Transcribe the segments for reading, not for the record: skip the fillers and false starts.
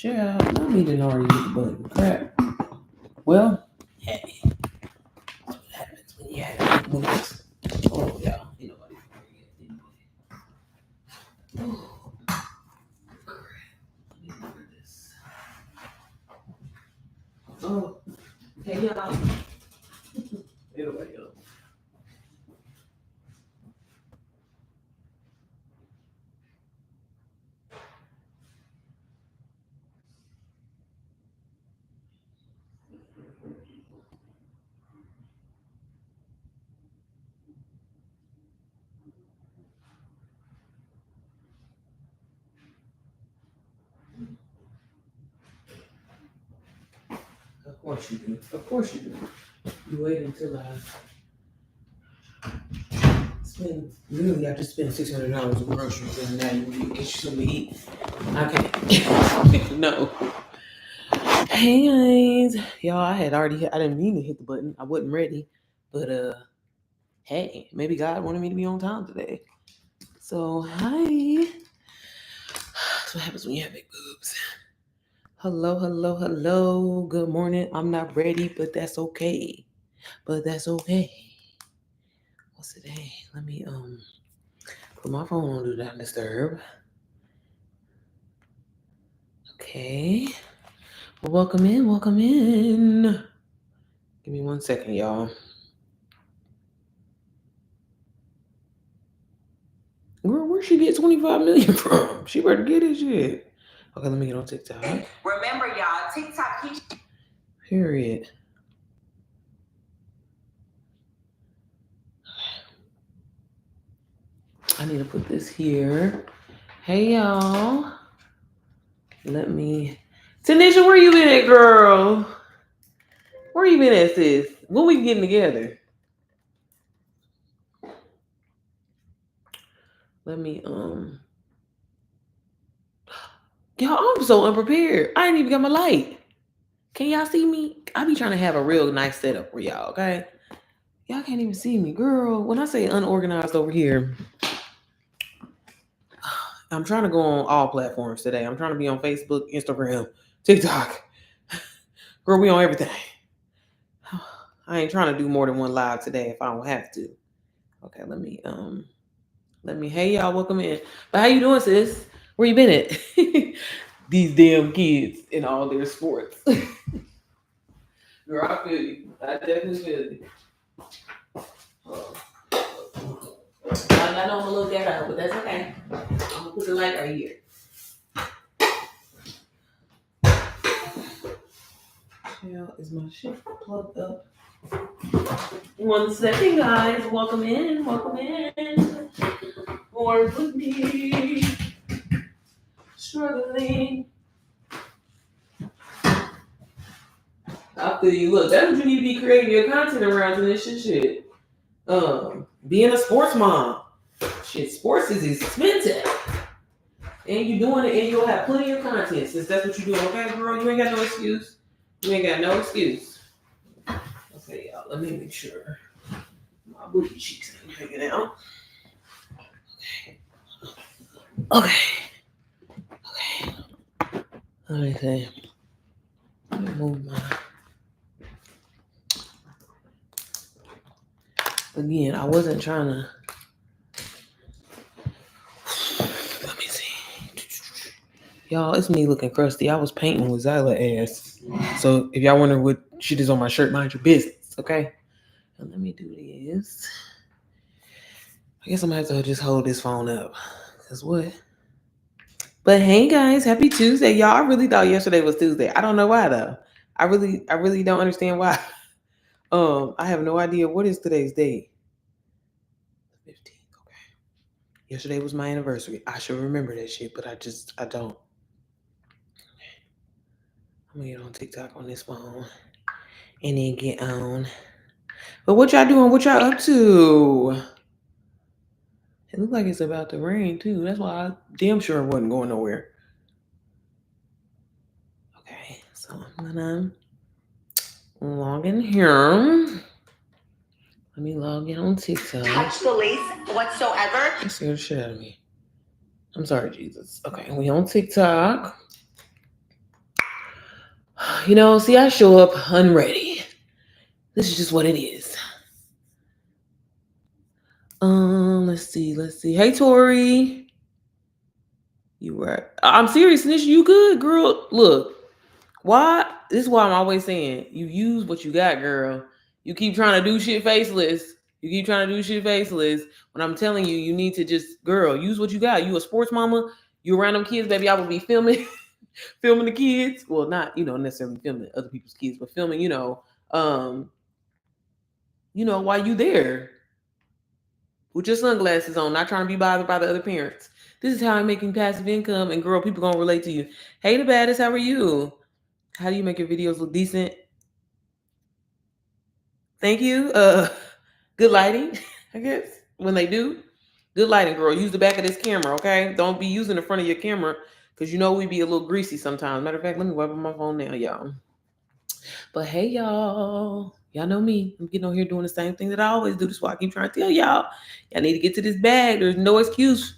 Child, I need to already hit the button. Crap. Well, hey, that's what happens when you have moves. Oh, yeah. You know what? Oh, crap. Let me look at this. Oh, hey, y'all. Anyway, y'all. Of course you do. Of course you do. You wait until I spend, literally, I just spent $600 on groceries and now you get you something to eat. Okay. No. Hey guys. Y'all, I didn't mean to hit the button. I wasn't ready. But hey, maybe God wanted me to be on time today. So hi. That's what happens when you have big boobs. Hello, hello, hello. Good morning. I'm not ready, but that's okay. What's today? Let me put my phone on do not disturb. Okay. Well, welcome in. Give me 1 second, y'all. Girl, where'd she get 25 million from? She better get it shit. Okay, let me get on TikTok. Remember, y'all, TikTok. Period. I need to put this here. Hey, y'all. Tanisha, where you been at, girl? Where you been at, sis? When we getting together? Let me, y'all, I'm so unprepared. I ain't even got my light. Can y'all see me? I be trying to have a real nice setup for y'all, okay? Y'all can't even see me. Girl, when I say unorganized over here, I'm trying to go on all platforms today. I'm trying to be on Facebook, Instagram, TikTok. Girl, we on everything. I ain't trying to do more than one live today if I don't have to. Okay, let me, hey y'all, welcome in. But how you doing, sis? Where you been at? These damn kids in all their sports. Girl, I feel you. I definitely feel you. I don't want to look that up, but that's okay. I'm gonna put the light right here. Is my shit plugged up? 1 second, guys. Welcome in. More with me. Struggling. I feel you. Look, that's what you need to be creating your content around and this shit. Being a sports mom. Shit, sports is expensive. And you doing it and you'll have plenty of content since that's what you're doing. Okay, girl? You ain't got no excuse. Okay, y'all, let me make sure my booty cheeks ain't hanging out. Okay. Let me see. Let me move my... Again, I wasn't trying to... Let me see. Y'all, it's me looking crusty. I was painting with Zyla ass. So if y'all wonder what shit is on my shirt, mind your business, okay? And let me do this. I guess I'm gonna have to just hold this phone up. Cause what? But hey guys, happy Tuesday. Y'all, I really thought yesterday was Tuesday. I don't know why though. I really don't understand why. I have no idea what is today's date. 15th. Okay. Yesterday was my anniversary. I should remember that shit, but I don't. I'm gonna get on TikTok on this phone and then get on. But what y'all doing? What y'all up to? It looked like it's about to rain too. That's why I damn sure wasn't going nowhere. Okay, so I'm gonna log in here. Let me log in on TikTok. Touch the lace whatsoever. You scared the shit out of me. I'm sorry, Jesus. Okay, we on TikTok. See, I show up unready. This is just what it is. Let's see. Hey, Tori. You right. I'm serious, Nisha. You good, girl? Look, why? This is why I'm always saying you use what you got, girl. You keep trying to do shit faceless. When I'm telling you, you need to just, girl, use what you got. You a sports mama. You around them kids, baby. I will be filming, filming the kids. Well, not necessarily filming other people's kids, but filming, while you there with your sunglasses on, not trying to be bothered by the other parents. This is how I'm making passive income, and girl, people gonna relate to you. Hey, the baddest, how are you? How do you make your videos look decent? Thank you. Good lighting, I guess. When they do, good lighting, girl. Use the back of this camera, okay? Don't be using the front of your camera because we be a little greasy sometimes. Matter of fact, let me wipe on my phone now, y'all. But hey, y'all. Y'all know me. I'm getting on here doing the same thing that I always do. That's why I keep trying to tell y'all. Y'all need to get to this bag. There's no excuse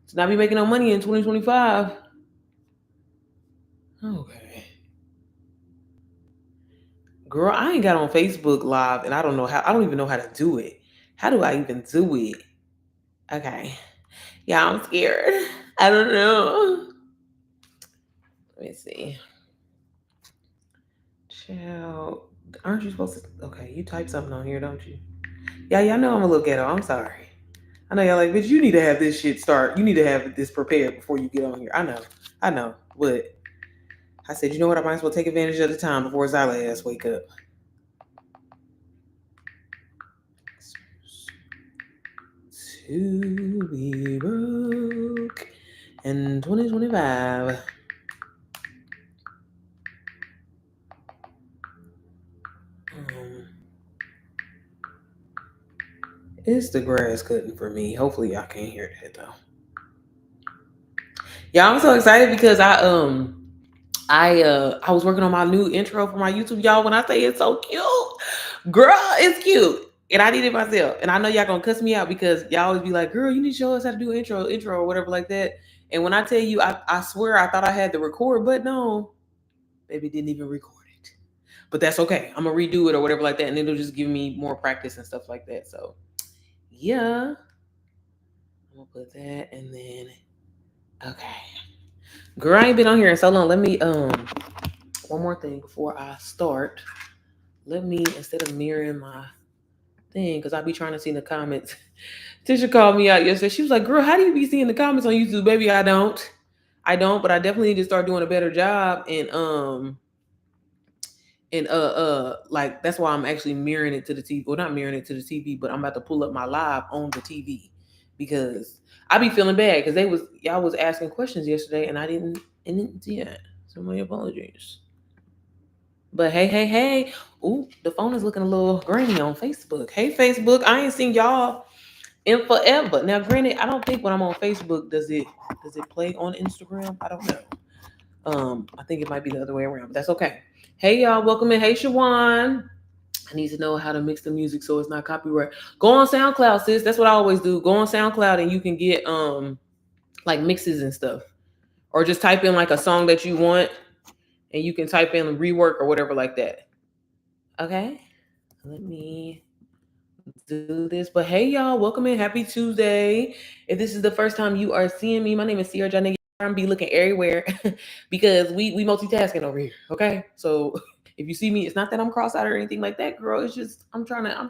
to not be making no money in 2025. Okay. Girl, I ain't got on Facebook Live and I don't even know how to do it. How do I even do it? Okay. Yeah, I'm scared. I don't know. Let me see. Child, aren't you supposed to? Okay, you type something on here, don't you? Yeah, y'all know I'm a little ghetto. I'm sorry. I know y'all like, bitch, you need to have this shit start. You need to have this prepared before you get on here. I know. But I said, you know what? I might as well take advantage of the time before Zyla ass wake up. To be broke in 2025. It's the grass cutting for me. Hopefully y'all can't hear that though. Yeah, I'm so excited because I was working on my new intro for my YouTube, y'all. When I say it's so cute, girl, it's cute. And I did it myself. And I know y'all gonna cuss me out because y'all always be like, girl, you need to show us how to do intro or whatever like that. And when I tell you, I swear I thought I had the record button on. Baby didn't even record it. But that's okay. I'm gonna redo it or whatever like that. And it'll just give me more practice and stuff like that. So yeah. I'm gonna put that and then okay. Girl, I ain't been on here in so long. Let me one more thing before I start. Let me, instead of mirroring my thing, because I be trying to see the comments. Tisha called me out yesterday. She was like, girl, how do you be seeing the comments on YouTube? Baby, I don't, but I definitely need to start doing a better job. And like that's why I'm actually mirroring it to the TV. Well, not mirroring it to the TV, but I'm about to pull up my live on the TV because I be feeling bad because y'all was asking questions yesterday and I didn't see it. So my apologies. But hey. Ooh, the phone is looking a little grainy on Facebook. Hey Facebook, I ain't seen y'all in forever. Now, granted, I don't think when I'm on Facebook does it play on Instagram? I don't know. I think it might be the other way around, but that's okay. Hey y'all, welcome in. Hey Shawan. I need to know how to mix the music so it's not copyright. Go on SoundCloud, sis. That's what I always do. Go on SoundCloud and you can get like mixes and stuff. Or just type in like a song that you want and you can type in rework or whatever like that. Okay. Let me do this. But hey y'all, welcome in. Happy Tuesday. If this is the first time you are seeing me, my name is Sierra Janae. I'm be looking everywhere because we multitasking over here. Okay. So if you see me, it's not that I'm cross-eyed or anything like that, girl. It's just I'm trying to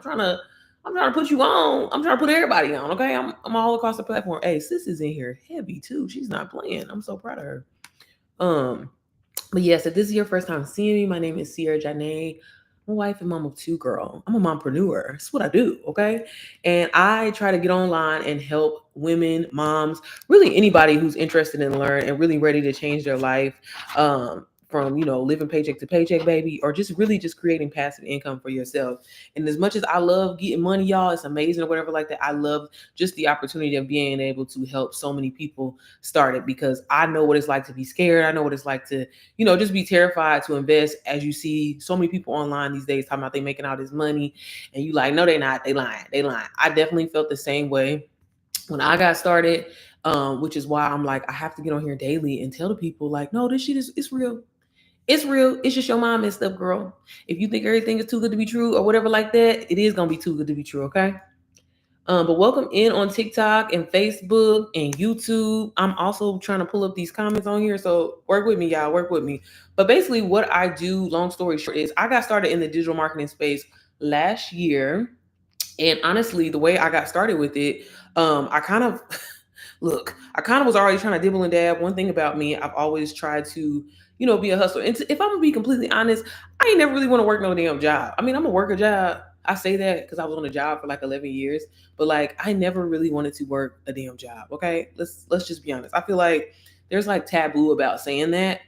put you on. I'm trying to put everybody on. Okay. I'm all across the platform. Hey, sis is in here heavy too. She's not playing. I'm so proud of her. But yes, if this is your first time seeing me, my name is Sierra Janae. I'm a wife and mom of two, girl. I'm a mompreneur. That's what I do, okay? And I try to get online and help women, moms, really anybody who's interested in learn and really ready to change their life from, living paycheck to paycheck, baby, or just really just creating passive income for yourself. And as much as I love getting money, y'all, it's amazing or whatever like that. I love just the opportunity of being able to help so many people start it because I know what it's like to be scared. I know what it's like to, just be terrified to invest as you see so many people online these days talking about they making all this money and you like, no, they're not. They lying. I definitely felt the same way when I got started, which is why I'm like, I have to get on here daily and tell the people like, no, this shit is it's real. It's real. It's just your mind messed up, girl. If you think everything is too good to be true or whatever like that, it is gonna be too good to be true, okay? But welcome in on TikTok and Facebook and YouTube. I'm also trying to pull up these comments on here, so work with me, y'all. Work with me. But basically, what I do, long story short, is I got started in the digital marketing space last year, and honestly, the way I got started with it, I kind of look, I kind of was already trying to dibble and dab. One thing about me, I've always tried to, be a hustler. And if I'm gonna be completely honest, I ain't never really want to work no damn job. I mean, I'm gonna work a job. I say that because I was on a job for like 11 years, but like I never really wanted to work a damn job. Okay, let's just be honest. I feel like there's like taboo about saying that,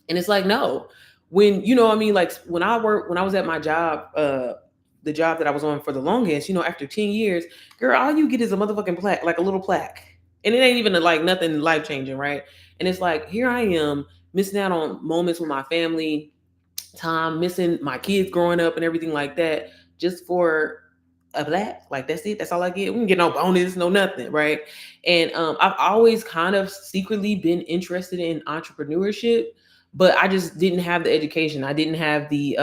and it's like no. When what I mean, like when I was at my job, the job that I was on for the longest, after 10 years, girl, all you get is a motherfucking plaque, like a little plaque. And it ain't even like nothing life changing, right? And it's like, here I am missing out on moments with my family, time, missing my kids growing up and everything like that, just for a black. Like that's it. That's all I get. We can get no bonus, no nothing, right? And I've always kind of secretly been interested in entrepreneurship, but I just didn't have the education. I didn't have the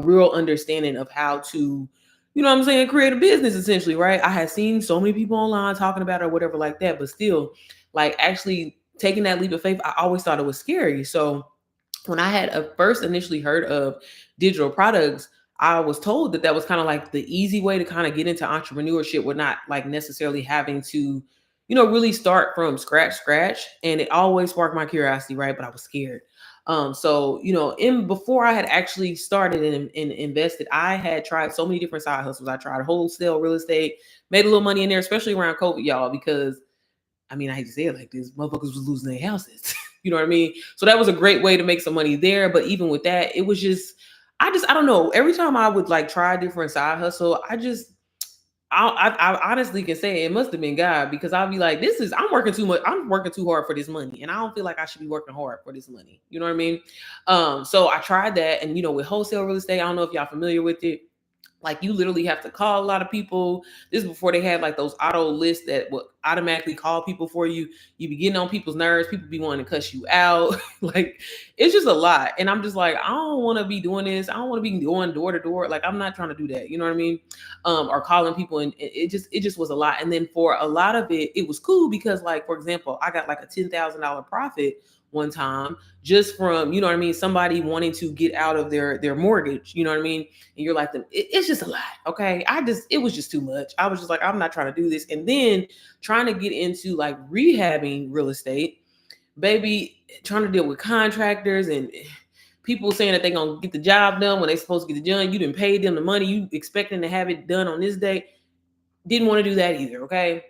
real understanding of how to, what I'm saying, create a business essentially, right? I had seen so many people online talking about it or whatever like that, but still, like actually taking that leap of faith, I always thought it was scary. So when I had first initially heard of digital products, I was told that was kind of like the easy way to kind of get into entrepreneurship with not like necessarily having to, really start from scratch. And it always sparked my curiosity, right? But I was scared. So, in before I had actually started and invested, I had tried so many different side hustles. I tried wholesale real estate, made a little money in there, especially around COVID, y'all, because I mean, I hate to say it like this, motherfuckers was losing their houses. You know what I mean? So that was a great way to make some money there. But even with that, it was just, I don't know. Every time I would like try a different side hustle, I honestly can say it must have been God, because I'll be like, I'm working too much. I'm working too hard for this money. And I don't feel like I should be working hard for this money. You know what I mean? So I tried that. And, with wholesale real estate, I don't know if y'all familiar with it. Like you literally have to call a lot of people. This is before they had like those auto lists that would automatically call people for you. You be getting on people's nerves. People be wanting to cuss you out. Like it's just a lot. And I'm just like, I don't want to be doing this. I don't want to be going door to door. Like I'm not trying to do that. You know what I mean? Or calling people, and it just was a lot. And then for a lot of it, it was cool because, like, for example, I got like a $10,000 profit one time just from, somebody wanting to get out of their mortgage, you know what I mean? And you're like, it's just a lot. Okay. It was just too much. I was just like, I'm not trying to do this. And then trying to get into like rehabbing real estate, baby, trying to deal with contractors and people saying that they're going to get the job done when they're supposed to get it done. You didn't pay them the money. You expecting to have it done on this day. Didn't want to do that either. Okay.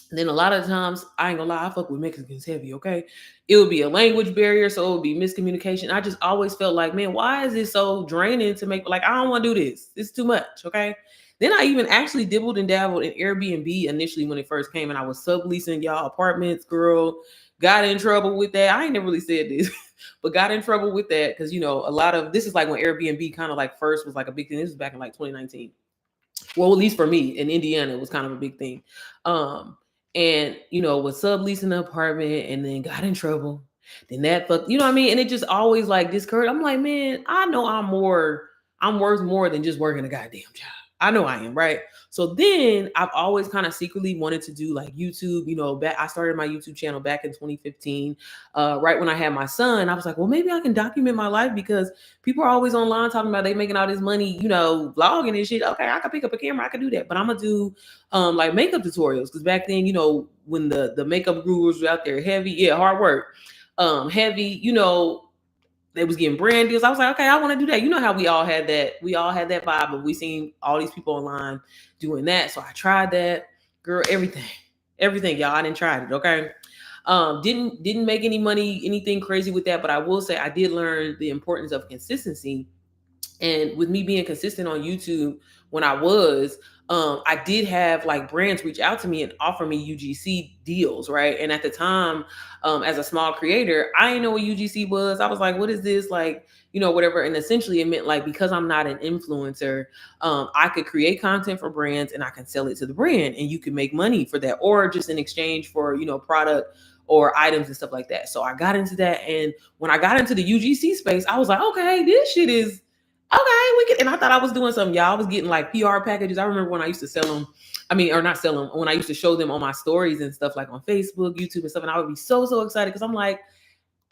And then a lot of times, I ain't gonna lie, I fuck with Mexicans heavy, okay? It would be a language barrier, so it would be miscommunication. I just always felt like, man, why is it so draining to make, like, I don't wanna do this. It's too much, okay? Then I even actually dibbled and dabbled in Airbnb initially when it first came, and I was subleasing y'all apartments, girl. Got in trouble with that. I ain't never really said this, but got in trouble with that because, a lot of, this is like when Airbnb kind of like first was like a big thing. This was back in like 2019. Well, at least for me in Indiana, it was kind of a big thing. And was subleasing the apartment and then got in trouble. Then that fuck, you know what I mean? And it just always like discouraged. I'm like, man, I know I'm worth more than just working a goddamn job. I know I am, right? So then I've always kind of secretly wanted to do like YouTube, I started my YouTube channel back in 2015. Right when I had my son, I was like, well, maybe I can document my life because people are always online talking about they making all this money, vlogging and shit. Okay, I can pick up a camera, I can do that. But I'm gonna do like makeup tutorials because back then, when the makeup gurus were out there heavy, hard work, heavy, they was getting brand deals. I was like, okay, I want to do that. You know how we all had that vibe, but we seen all these people online doing that. So I tried that, girl, everything, y'all. I didn't try it. Okay. Didn't make any money, anything crazy with that. But I will say I did learn the importance of consistency. And with me being consistent on YouTube, when I did have like brands reach out to me and offer me UGC deals, right? And at the time, as a small creator, I didn't know what UGC was. I was like, what is this? Like, whatever. And essentially it meant like, because I'm not an influencer, I could create content for brands and I can sell it to the brand and you can make money for that, or just in exchange for, product or items and stuff like that. So I got into that. And when I got into the UGC space, I was like, okay, this shit is okay. We can, and I thought I was doing something, y'all. I was getting like PR packages. I remember when I used to sell them. I mean, or not sell them, when I used to show them on my stories and stuff like on Facebook, YouTube and stuff. And I would be so excited because I'm like,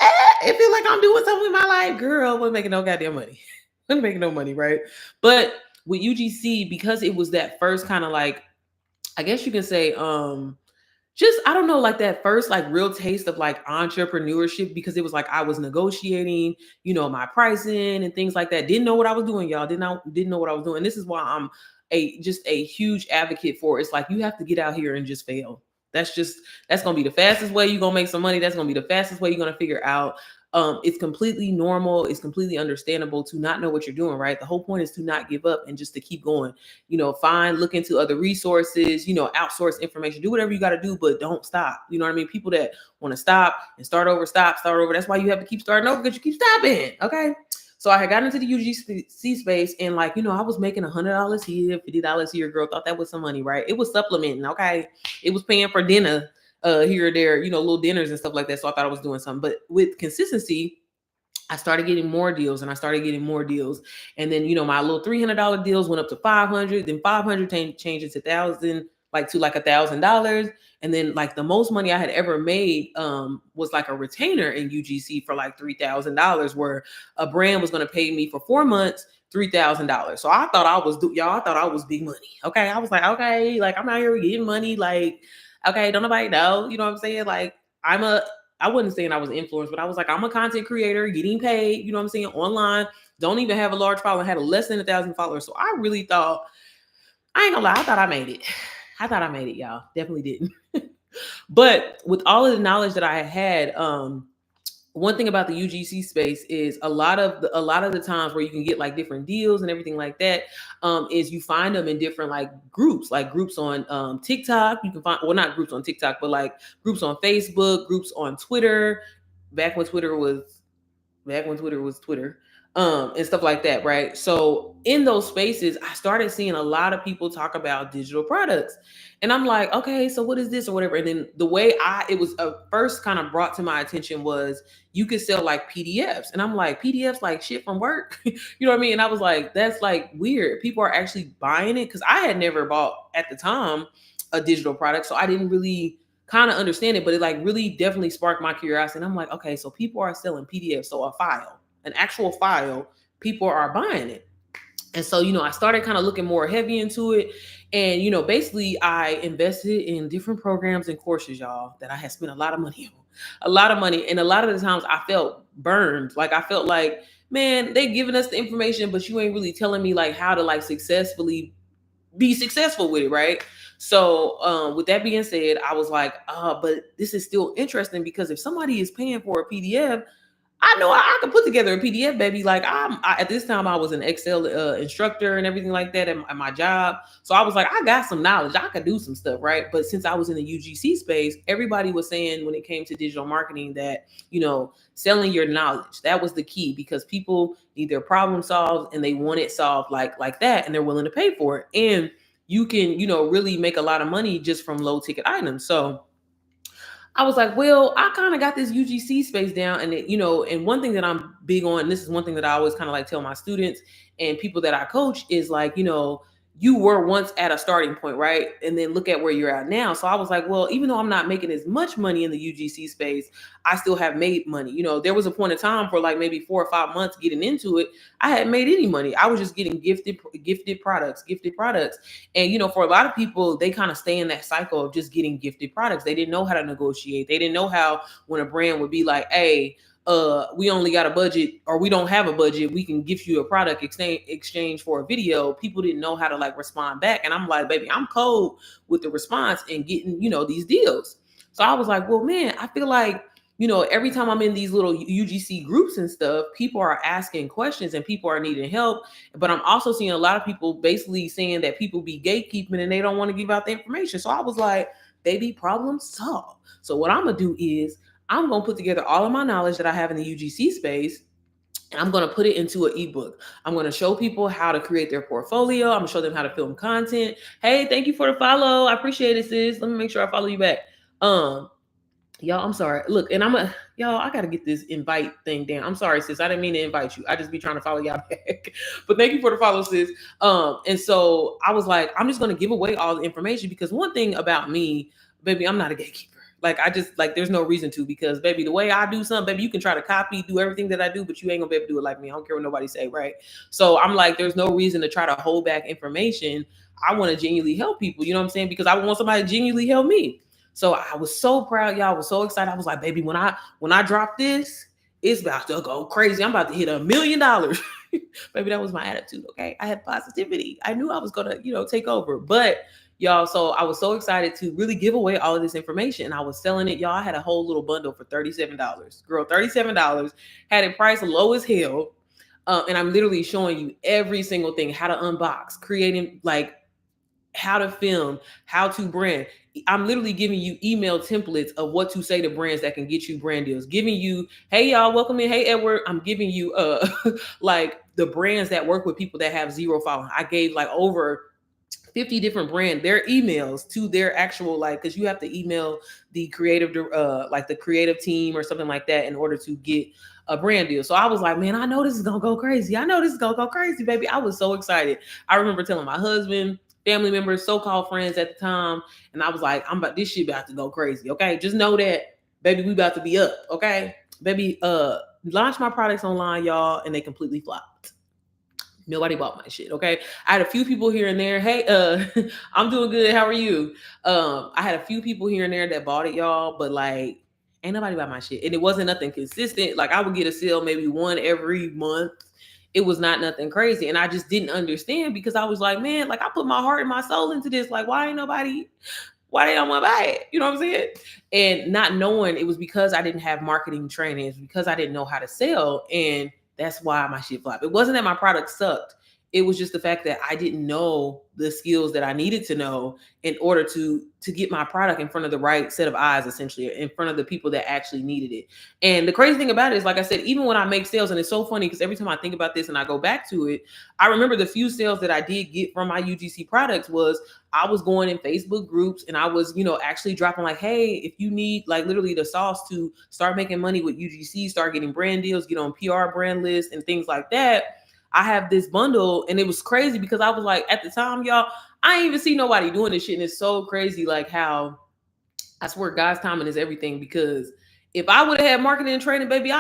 it feels like I'm doing something with my life. Girl, wasn't making no goddamn money. Wasn't making no money, right? But with UGC, because it was that first kind of like, I guess you can say, just, I don't know, like that first like real taste of like entrepreneurship, because it was like I was negotiating, my pricing and things like that. Didn't know what I was doing, y'all. Didn't know what I was doing. And this is why I'm just a huge advocate for, it's like you have to get out here and just fail. That's gonna be the fastest way you're gonna make some money. That's gonna be the fastest way you're gonna figure out. It's completely normal. It's completely understandable to not know what you're doing, right? The whole point is to not give up and just to keep going. Look into other resources, outsource information, do whatever you got to do, but don't stop. You know what I mean? People that want to stop and start over. That's why you have to keep starting over, because you keep stopping. Okay. So I had gotten into the UGC space, and I was making $100 here, $50 here. Girl, thought that was some money, right? It was supplementing. Okay. It was paying for dinner here or there, little dinners and stuff like that. So I thought I was doing something, but with consistency, I started getting more deals, and And then, my little $300 deals went up to 500, then 500 changed into 1,000, like to like $1,000. And then like the most money I had ever made was like a retainer in UGC for like $3,000, where a brand was going to pay me for 4 months, $3,000. So I thought I was big money. Okay. I was like, okay, like I'm out here getting money. Like, okay, don't nobody know. You know what I'm saying? Like I wasn't saying I was influenced, but I was like, I'm a content creator getting paid, you know what I'm saying, online. Don't even have a large following, had less than 1,000 followers. So I really thought, I ain't gonna lie, I thought I made it, y'all. Definitely didn't. But with all of the knowledge that I had, one thing about the UGC space is a lot of the times where you can get like different deals and everything like that, is you find them in different like groups on TikTok. You can find, well, not groups on TikTok, but like groups on Facebook, groups on Twitter, back when Twitter was Twitter, and stuff like that, right? So in those spaces, I started seeing a lot of people talk about digital products. And I'm like, okay, so what is this or whatever? And then the way it was first kind of brought to my attention was you could sell like PDFs. And I'm like, PDFs, like shit from work? You know what I mean? And I was like, that's like weird. People are actually buying it, because I had never bought at the time a digital product. So I didn't really kind of understand it, but it like really definitely sparked my curiosity. And I'm like, okay, so people are selling PDFs. So a file, an actual file, people are buying it. And so, I started kind of looking more heavy into it. And, basically I invested in different programs and courses, y'all, that I had spent a lot of money on. And a lot of the times I felt burned. Like I felt like, man, they giving us the information, but you ain't really telling me like how to like successfully be successful with it, right? So with that being said, I was like, but this is still interesting, because if somebody is paying for a PDF, I know I could put together a PDF, baby. Like at this time I was an Excel instructor and everything like that at my job. So I was like, I got some knowledge. I could do some stuff, right? But since I was in the UGC space, everybody was saying when it came to digital marketing that, selling your knowledge, that was the key, because people need their problem solved and they want it solved like that, and they're willing to pay for it. And you can, really make a lot of money just from low ticket items. So I was like, well, I kind of got this UGC space down. And, and one thing that I'm big on, and this is one thing that I always kind of like tell my students and people that I coach, is like, you were once at a starting point, right? And then look at where you're at now. So I was like, well, even though I'm not making as much money in the UGC space, I still have made money. There was a point in time for like maybe 4 or 5 months getting into it, I hadn't made any money. I was just getting gifted products. And, for a lot of people, they kind of stay in that cycle of just getting gifted products. They didn't know how to negotiate. They didn't know how, when a brand would be like, hey, we only got a budget, or we don't have a budget, we can give you a product exchange for a video. People didn't know how to like respond back. And I'm like, baby, I'm cold with the response and getting, these deals. So I was like, well, man, I feel like, every time I'm in these little UGC groups and stuff, people are asking questions and people are needing help. But I'm also seeing a lot of people basically saying that people be gatekeeping and they don't want to give out the information. So I was like, baby, problem solved. So what I'm going to do is I'm going to put together all of my knowledge that I have in the UGC space, and I'm going to put it into an ebook. I'm going to show people how to create their portfolio. I'm going to show them how to film content. Hey, thank you for the follow. I appreciate it, sis. Let me make sure I follow you back. Y'all, I'm sorry. Look, and y'all, I gotta get this invite thing down. I'm sorry, sis. I didn't mean to invite you. I just be trying to follow y'all back. But thank you for the follow, sis. And so I was like, I'm just gonna give away all the information because one thing about me, baby, I'm not a gatekeeper. Like I just like there's no reason to because baby, the way I do something, baby, you can try to copy, do everything that I do, but you ain't gonna be able to do it like me. I don't care what nobody say, right? So I'm like, there's no reason to try to hold back information. I want to genuinely help people, you know what I'm saying? Because I want somebody to genuinely help me. So I was so proud, y'all. I was so excited. I was like, baby, when I drop this, it's about to go crazy. I'm about to hit $1 million. Baby, that was my attitude. Okay. I had positivity. I knew I was gonna, take over. But y'all, so I was so excited to really give away all of this information. And I was selling it. Y'all, I had a whole little bundle for $37. Girl, $37. Had it priced low as hell. And I'm literally showing you every single thing, how to unbox, creating like how to film, how to brand. I'm literally giving you email templates of what to say to brands that can get you brand deals. Giving you, hey y'all, welcome in. Hey Edward, I'm giving you like the brands that work with people that have zero following. I gave like over 50 different brand their emails to their actual like because you have to email the creative like the creative team or something like that in order to get a brand deal. So I was like, man, I know this is gonna go crazy. I know this is gonna go crazy, baby. I was so excited. I remember telling my husband, family members, so-called friends at the time, and I was like, I'm about this shit about to go crazy. Okay, just know that, baby, we about to be up. Okay, baby, launch my products online, y'all, and they completely flopped. Nobody bought my shit. Okay. I had a few people here and there. Hey, I'm doing good. How are you? I had a few people here and there that bought it, y'all, but like ain't nobody buy my shit. And it wasn't nothing consistent. Like I would get a sale maybe one every month. It was not nothing crazy. And I just didn't understand because I was like, man, like I put my heart and my soul into this. Like, why they don't want to buy it? You know what I'm saying? And not knowing it was because I didn't have marketing training. It's because I didn't know how to sell. And that's why my shit flopped. It wasn't that my product sucked. It was just the fact that I didn't know the skills that I needed to know in order to get my product in front of the right set of eyes, essentially, in front of the people that actually needed it. And the crazy thing about it is, like I said, even when I make sales, and it's so funny because every time I think about this and I go back to it, I remember the few sales that I did get from my UGC products was I was going in Facebook groups and I was, actually dropping like, hey, if you need like literally the sauce to start making money with UGC, start getting brand deals, get on PR brand lists and things like that. I have this bundle and it was crazy because I was like, at the time, y'all, I ain't even see nobody doing this shit. And it's so crazy, like how I swear God's timing is everything because if I would have had marketing and training, baby,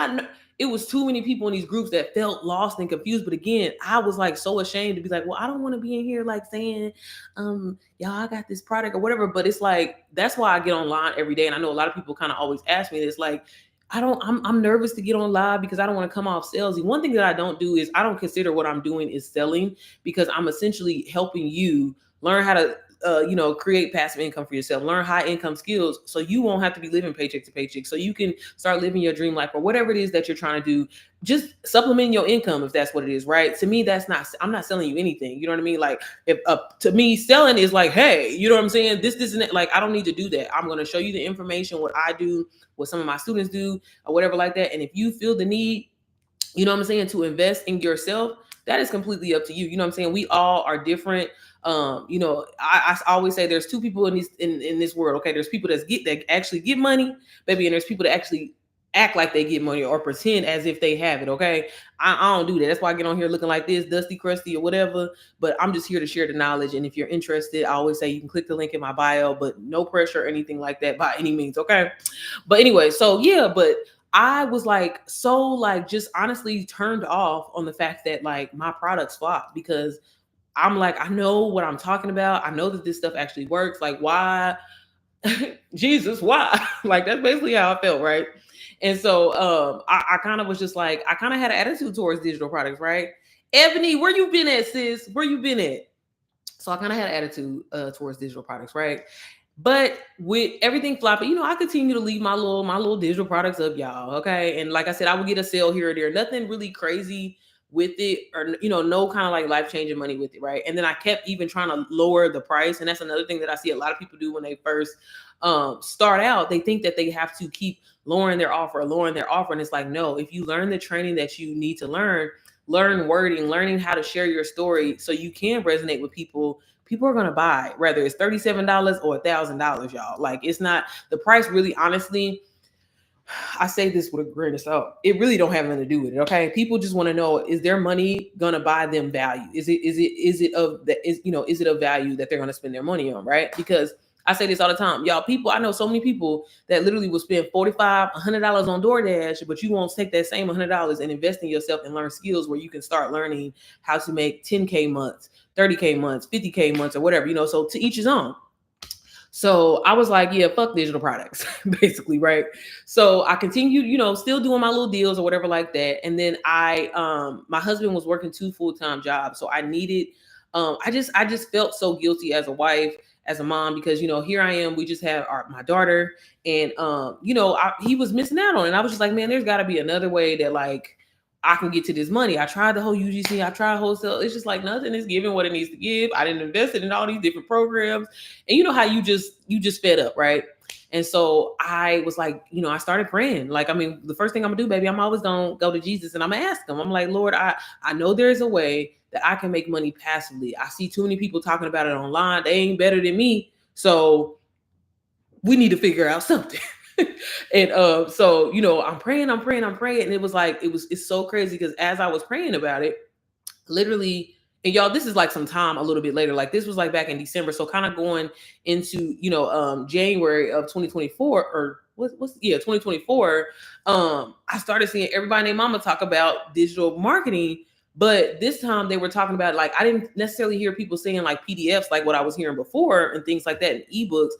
it was too many people in these groups that felt lost and confused. But again, I was like so ashamed to be like, well, I don't want to be in here like saying, y'all, I got this product or whatever. But it's like, that's why I get online every day. And I know a lot of people kind of always ask me this, like, I'm nervous to get on live because I don't want to come off salesy. One thing that I don't do is I don't consider what I'm doing is selling because I'm essentially helping you learn how to create passive income for yourself, learn high income skills so you won't have to be living paycheck to paycheck. So you can start living your dream life or whatever it is that you're trying to do. Just supplement your income if that's what it is, right? To me, I'm not selling you anything. You know what I mean? Like if to me, selling is like, hey, you know what I'm saying? This isn't like, I don't need to do that. I'm going to show you the information, what I do, what some of my students do or whatever like that. And if you feel the need, you know what I'm saying, to invest in yourself, that is completely up to you. You know what I'm saying? We all are different. I always say there's two people in this world. Okay, there's people that actually get money, baby, and there's people that actually act like they get money or pretend as if they have it. Okay, I don't do that. That's why I get on here looking like this, dusty, crusty, or whatever. But I'm just here to share the knowledge. And if you're interested, I always say you can click the link in my bio, but no pressure or anything like that by any means. Okay, but anyway, so yeah, but I was like so like just honestly turned off on the fact that like my products flop because I'm like, I know what I'm talking about. I know that this stuff actually works. Like, why? Jesus, why? Like, that's basically how I felt, right? And so I kind of was just like, I kind of had an attitude towards digital products, right? Ebony, where you been at, sis? Where you been at? So I kind of had an attitude towards digital products, right? But with everything flopping, I continue to leave my little digital products up, y'all. Okay. And like I said, I would get a sale here or there, nothing really crazy with it, or no kind of like life-changing money with it, right? And then I kept even trying to lower the price. And that's another thing that I see a lot of people do when they first start out. They think that they have to keep lowering their offer. And it's like, no, if you learn the training that you need to learn wording, learning how to share your story so you can resonate with people are going to buy, whether it's $37 or $1,000, y'all. Like, it's not the price really, honestly, I say this with a grain of salt. It really don't have anything to do with it. Okay, people just want to know: is their money gonna buy them value? Is it of that? Is it of value that they're gonna spend their money on? Right? Because I say this all the time, y'all. People, I know so many people that literally will spend $45, $100 on DoorDash, but you won't take that same $100 and invest in yourself and learn skills where you can start learning how to make 10K months, 30K months, 50K months, or whatever. So to each his own. So I was like, yeah, fuck digital products, basically, right? So I continued, still doing my little deals or whatever like that. And then my husband was working 2 full-time jobs. So I needed, I just felt so guilty as a wife, as a mom, because, here I am, we just have my daughter and, he was missing out on it. And I was just like, man, there's gotta be another way that like, I can get to this money. I tried the whole UGC, I tried wholesale. It's just like nothing is giving what it needs to give. I didn't invest in all these different programs. And you know how you just fed up, right? And so I was like, I started praying. Like, I mean, the first thing I'm gonna do, baby, I'm always gonna go to Jesus and I'm gonna ask him. I'm like, Lord, I know there's a way that I can make money passively. I see too many people talking about it online. They ain't better than me. So we need to figure out something. And so I'm praying, and it was like it's so crazy because as I was praying about it, literally, and y'all, this is like some time a little bit later, like this was like back in December, so kind of going into January of 2024 or what's 2024. I started seeing everybody named mama talk about digital marketing, but this time they were talking about, like, I didn't necessarily hear people saying like PDFs like what I was hearing before and things like that, and ebooks.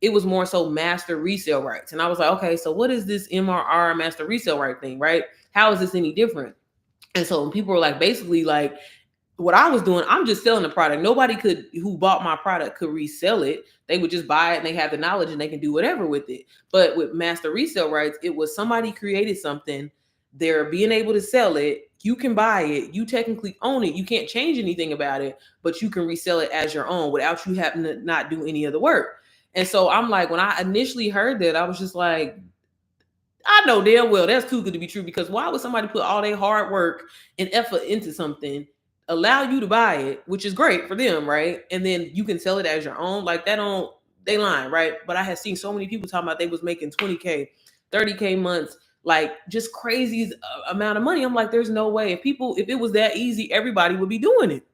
It was more so master resale rights. And I was like, okay, so what is this MRR, master resale right thing, right? How is this any different? And so people were like, basically, like what I was doing, I'm just selling the product. Nobody who bought my product could resell it. They would just buy it and they have the knowledge and they can do whatever with it. But with master resale rights, it was somebody created something. They're being able to sell it. You can buy it. You technically own it. You can't change anything about it, but you can resell it as your own without you having to not do any other work. And so I'm like, when I initially heard that, I was just like, I know damn well that's too good to be true, because why would somebody put all their hard work and effort into something, allow you to buy it, which is great for them, right? And then you can sell it as your own. Like, they lying, right? But I had seen so many people talking about they was making 20K, 30K months, like just crazy amount of money. I'm like, there's no way. If it was that easy, everybody would be doing it.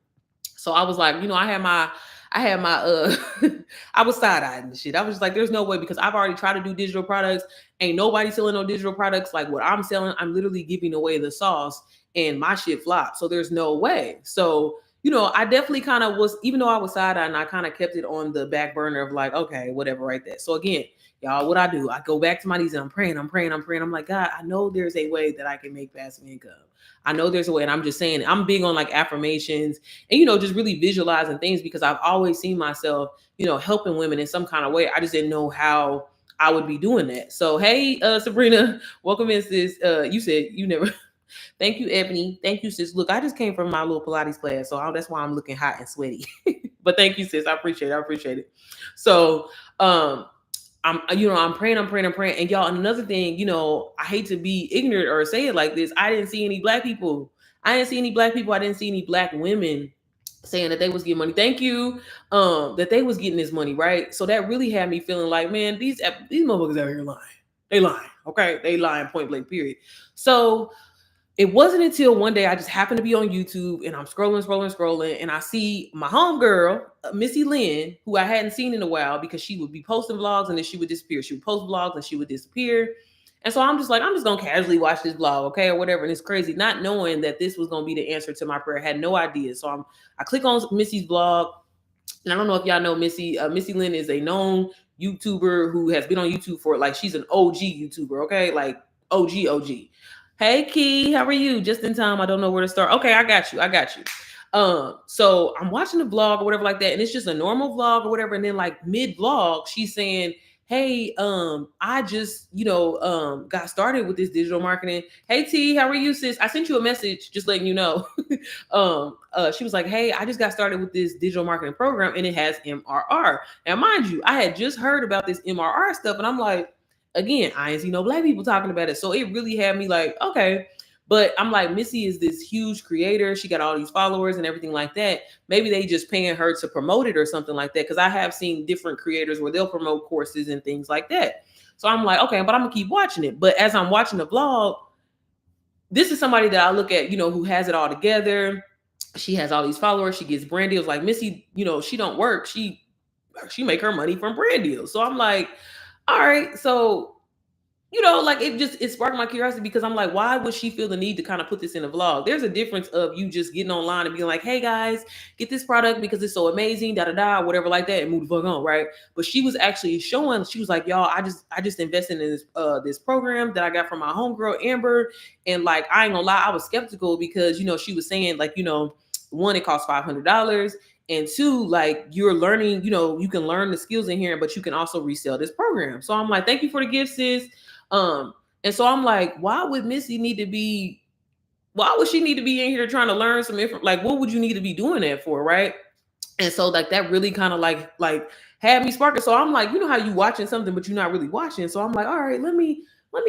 So I was like, I had my I was side-eyeing the shit. I was just like, there's no way, because I've already tried to do digital products. Ain't nobody selling no digital products like what I'm selling. I'm literally giving away the sauce and my shit flopped. So there's no way. So, I definitely kind of was, even though I was side-eyeing, I kind of kept it on the back burner of like, okay, whatever, right there. So again, y'all, what I do, I go back to my knees and I'm praying. I'm like, God, I know there's a way that I can make passive income. I know there's a way. And I'm just saying, I'm big on like affirmations and, just really visualizing things, because I've always seen myself, helping women in some kind of way. I just didn't know how I would be doing that. So, hey, Sabrina, welcome in, sis. You said you never. Thank you, Ebony. Thank you, sis. Look, I just came from my little Pilates class, so that's why I'm looking hot and sweaty. But thank you, sis. I appreciate it. So, I'm praying. And y'all, another thing, I hate to be ignorant or say it like this. I didn't see any black people. I didn't see any black women saying that they was getting money. Thank you. That they was getting this money, right? So that really had me feeling like, man, these motherfuckers out here lying. They lying. Okay. They lying point blank, period. So it wasn't until one day I just happened to be on YouTube and I'm scrolling, and I see my homegirl, Missy Lynn, who I hadn't seen in a while, because she would be posting vlogs and then she would disappear. She would post vlogs and she would disappear. And so I'm just like, I'm just going to casually watch this vlog, okay, or whatever. And it's crazy, not knowing that this was going to be the answer to my prayer. I had no idea. So I click on Missy's vlog. And I don't know if y'all know Missy. Missy Lynn is a known YouTuber who has been on YouTube for, like, she's an OG YouTuber, okay? Like, OG. Hey, Key, how are you? Just in time. I don't know where to start. Okay, I got you. So I'm watching the vlog or whatever like that, and it's just a normal vlog or whatever. And then like mid vlog, she's saying, hey, I just, got started with this digital marketing. Hey, T, how are you, sis? I sent you a message just letting you know. She was like, hey, I just got started with this digital marketing program and it has MRR. Now, mind you, I had just heard about this MRR stuff, and I'm like, again, I ain't see no black people talking about it. So it really had me like, okay. But I'm like, Missy is this huge creator. She got all these followers and everything like that. Maybe they just paying her to promote it or something like that. Because I have seen different creators where they'll promote courses and things like that. So I'm like, okay, but I'm gonna keep watching it. But as I'm watching the vlog, this is somebody that I look at, who has it all together. She has all these followers. She gets brand deals. Like Missy, she don't work. She make her money from brand deals. So I'm like, all right, so like it sparked my curiosity because I'm like, why would she feel the need to kind of put this in a vlog? There's a difference of you just getting online and being like, hey guys, get this product because it's so amazing, whatever like that, and move the fuck on, right? But she was actually showing, she was like, y'all, I just invested in this program that I got from my homegirl Amber, and like I ain't gonna lie, I was skeptical because she was saying like, one, it costs $500. And two, like you're learning, you can learn the skills in here, but you can also resell this program. So I'm like, thank you for the gift, sis. And so I'm like, why would she need to be in here trying to learn some information? Like, what would you need to be doing that for, right? And so like that really kind of like had me sparking. So I'm like, how you watching something, but you're not really watching. So I'm like, all right, let me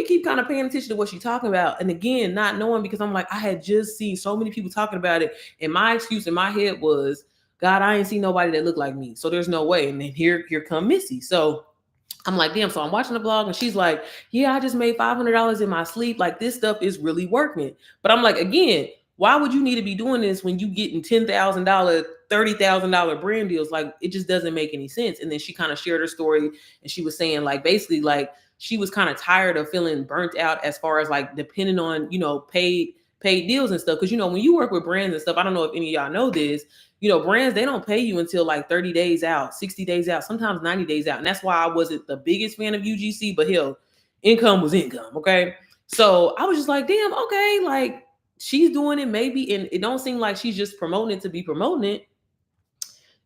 keep kind of paying attention to what she's talking about. And again, not knowing because I'm like, I had just seen so many people talking about it. And my excuse in my head was, God, I ain't seen nobody that looked like me. So there's no way. And then here come Missy. So I'm like, damn. So I'm watching the blog and she's like, yeah, I just made $500 in my sleep. Like this stuff is really working. But I'm like, again, why would you need to be doing this when you getting $10,000, $30,000 brand deals? Like it just doesn't make any sense. And then she kind of shared her story and she was saying like, basically like she was kind of tired of feeling burnt out as far as like depending on, paid deals and stuff. Cause when you work with brands and stuff, I don't know if any of y'all know this, brands, they don't pay you until like 30 days out, 60 days out, sometimes 90 days out. And that's why I wasn't the biggest fan of UGC, but hell, income was income. Okay. So I was just like, damn, okay. Like she's doing it maybe. And it don't seem like she's just promoting it to be promoting it.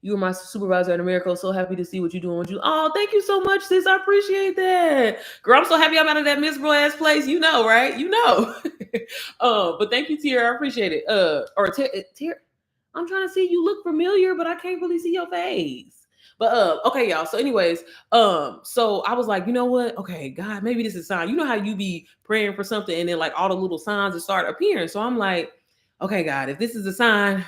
You were my supervisor at America. So happy to see what you're doing. Oh, thank you so much, sis. I appreciate that. Girl, I'm so happy I'm out of that miserable ass place. Right? But thank you, Tier. I appreciate it. Tier. I'm trying to see, you look familiar, but I can't really see your face. But okay, y'all. So anyways, so I was like, you know what? Okay, God, maybe this is a sign. You know how you be praying for something and then like all the little signs that start appearing. So I'm like, okay, God, if this is a sign,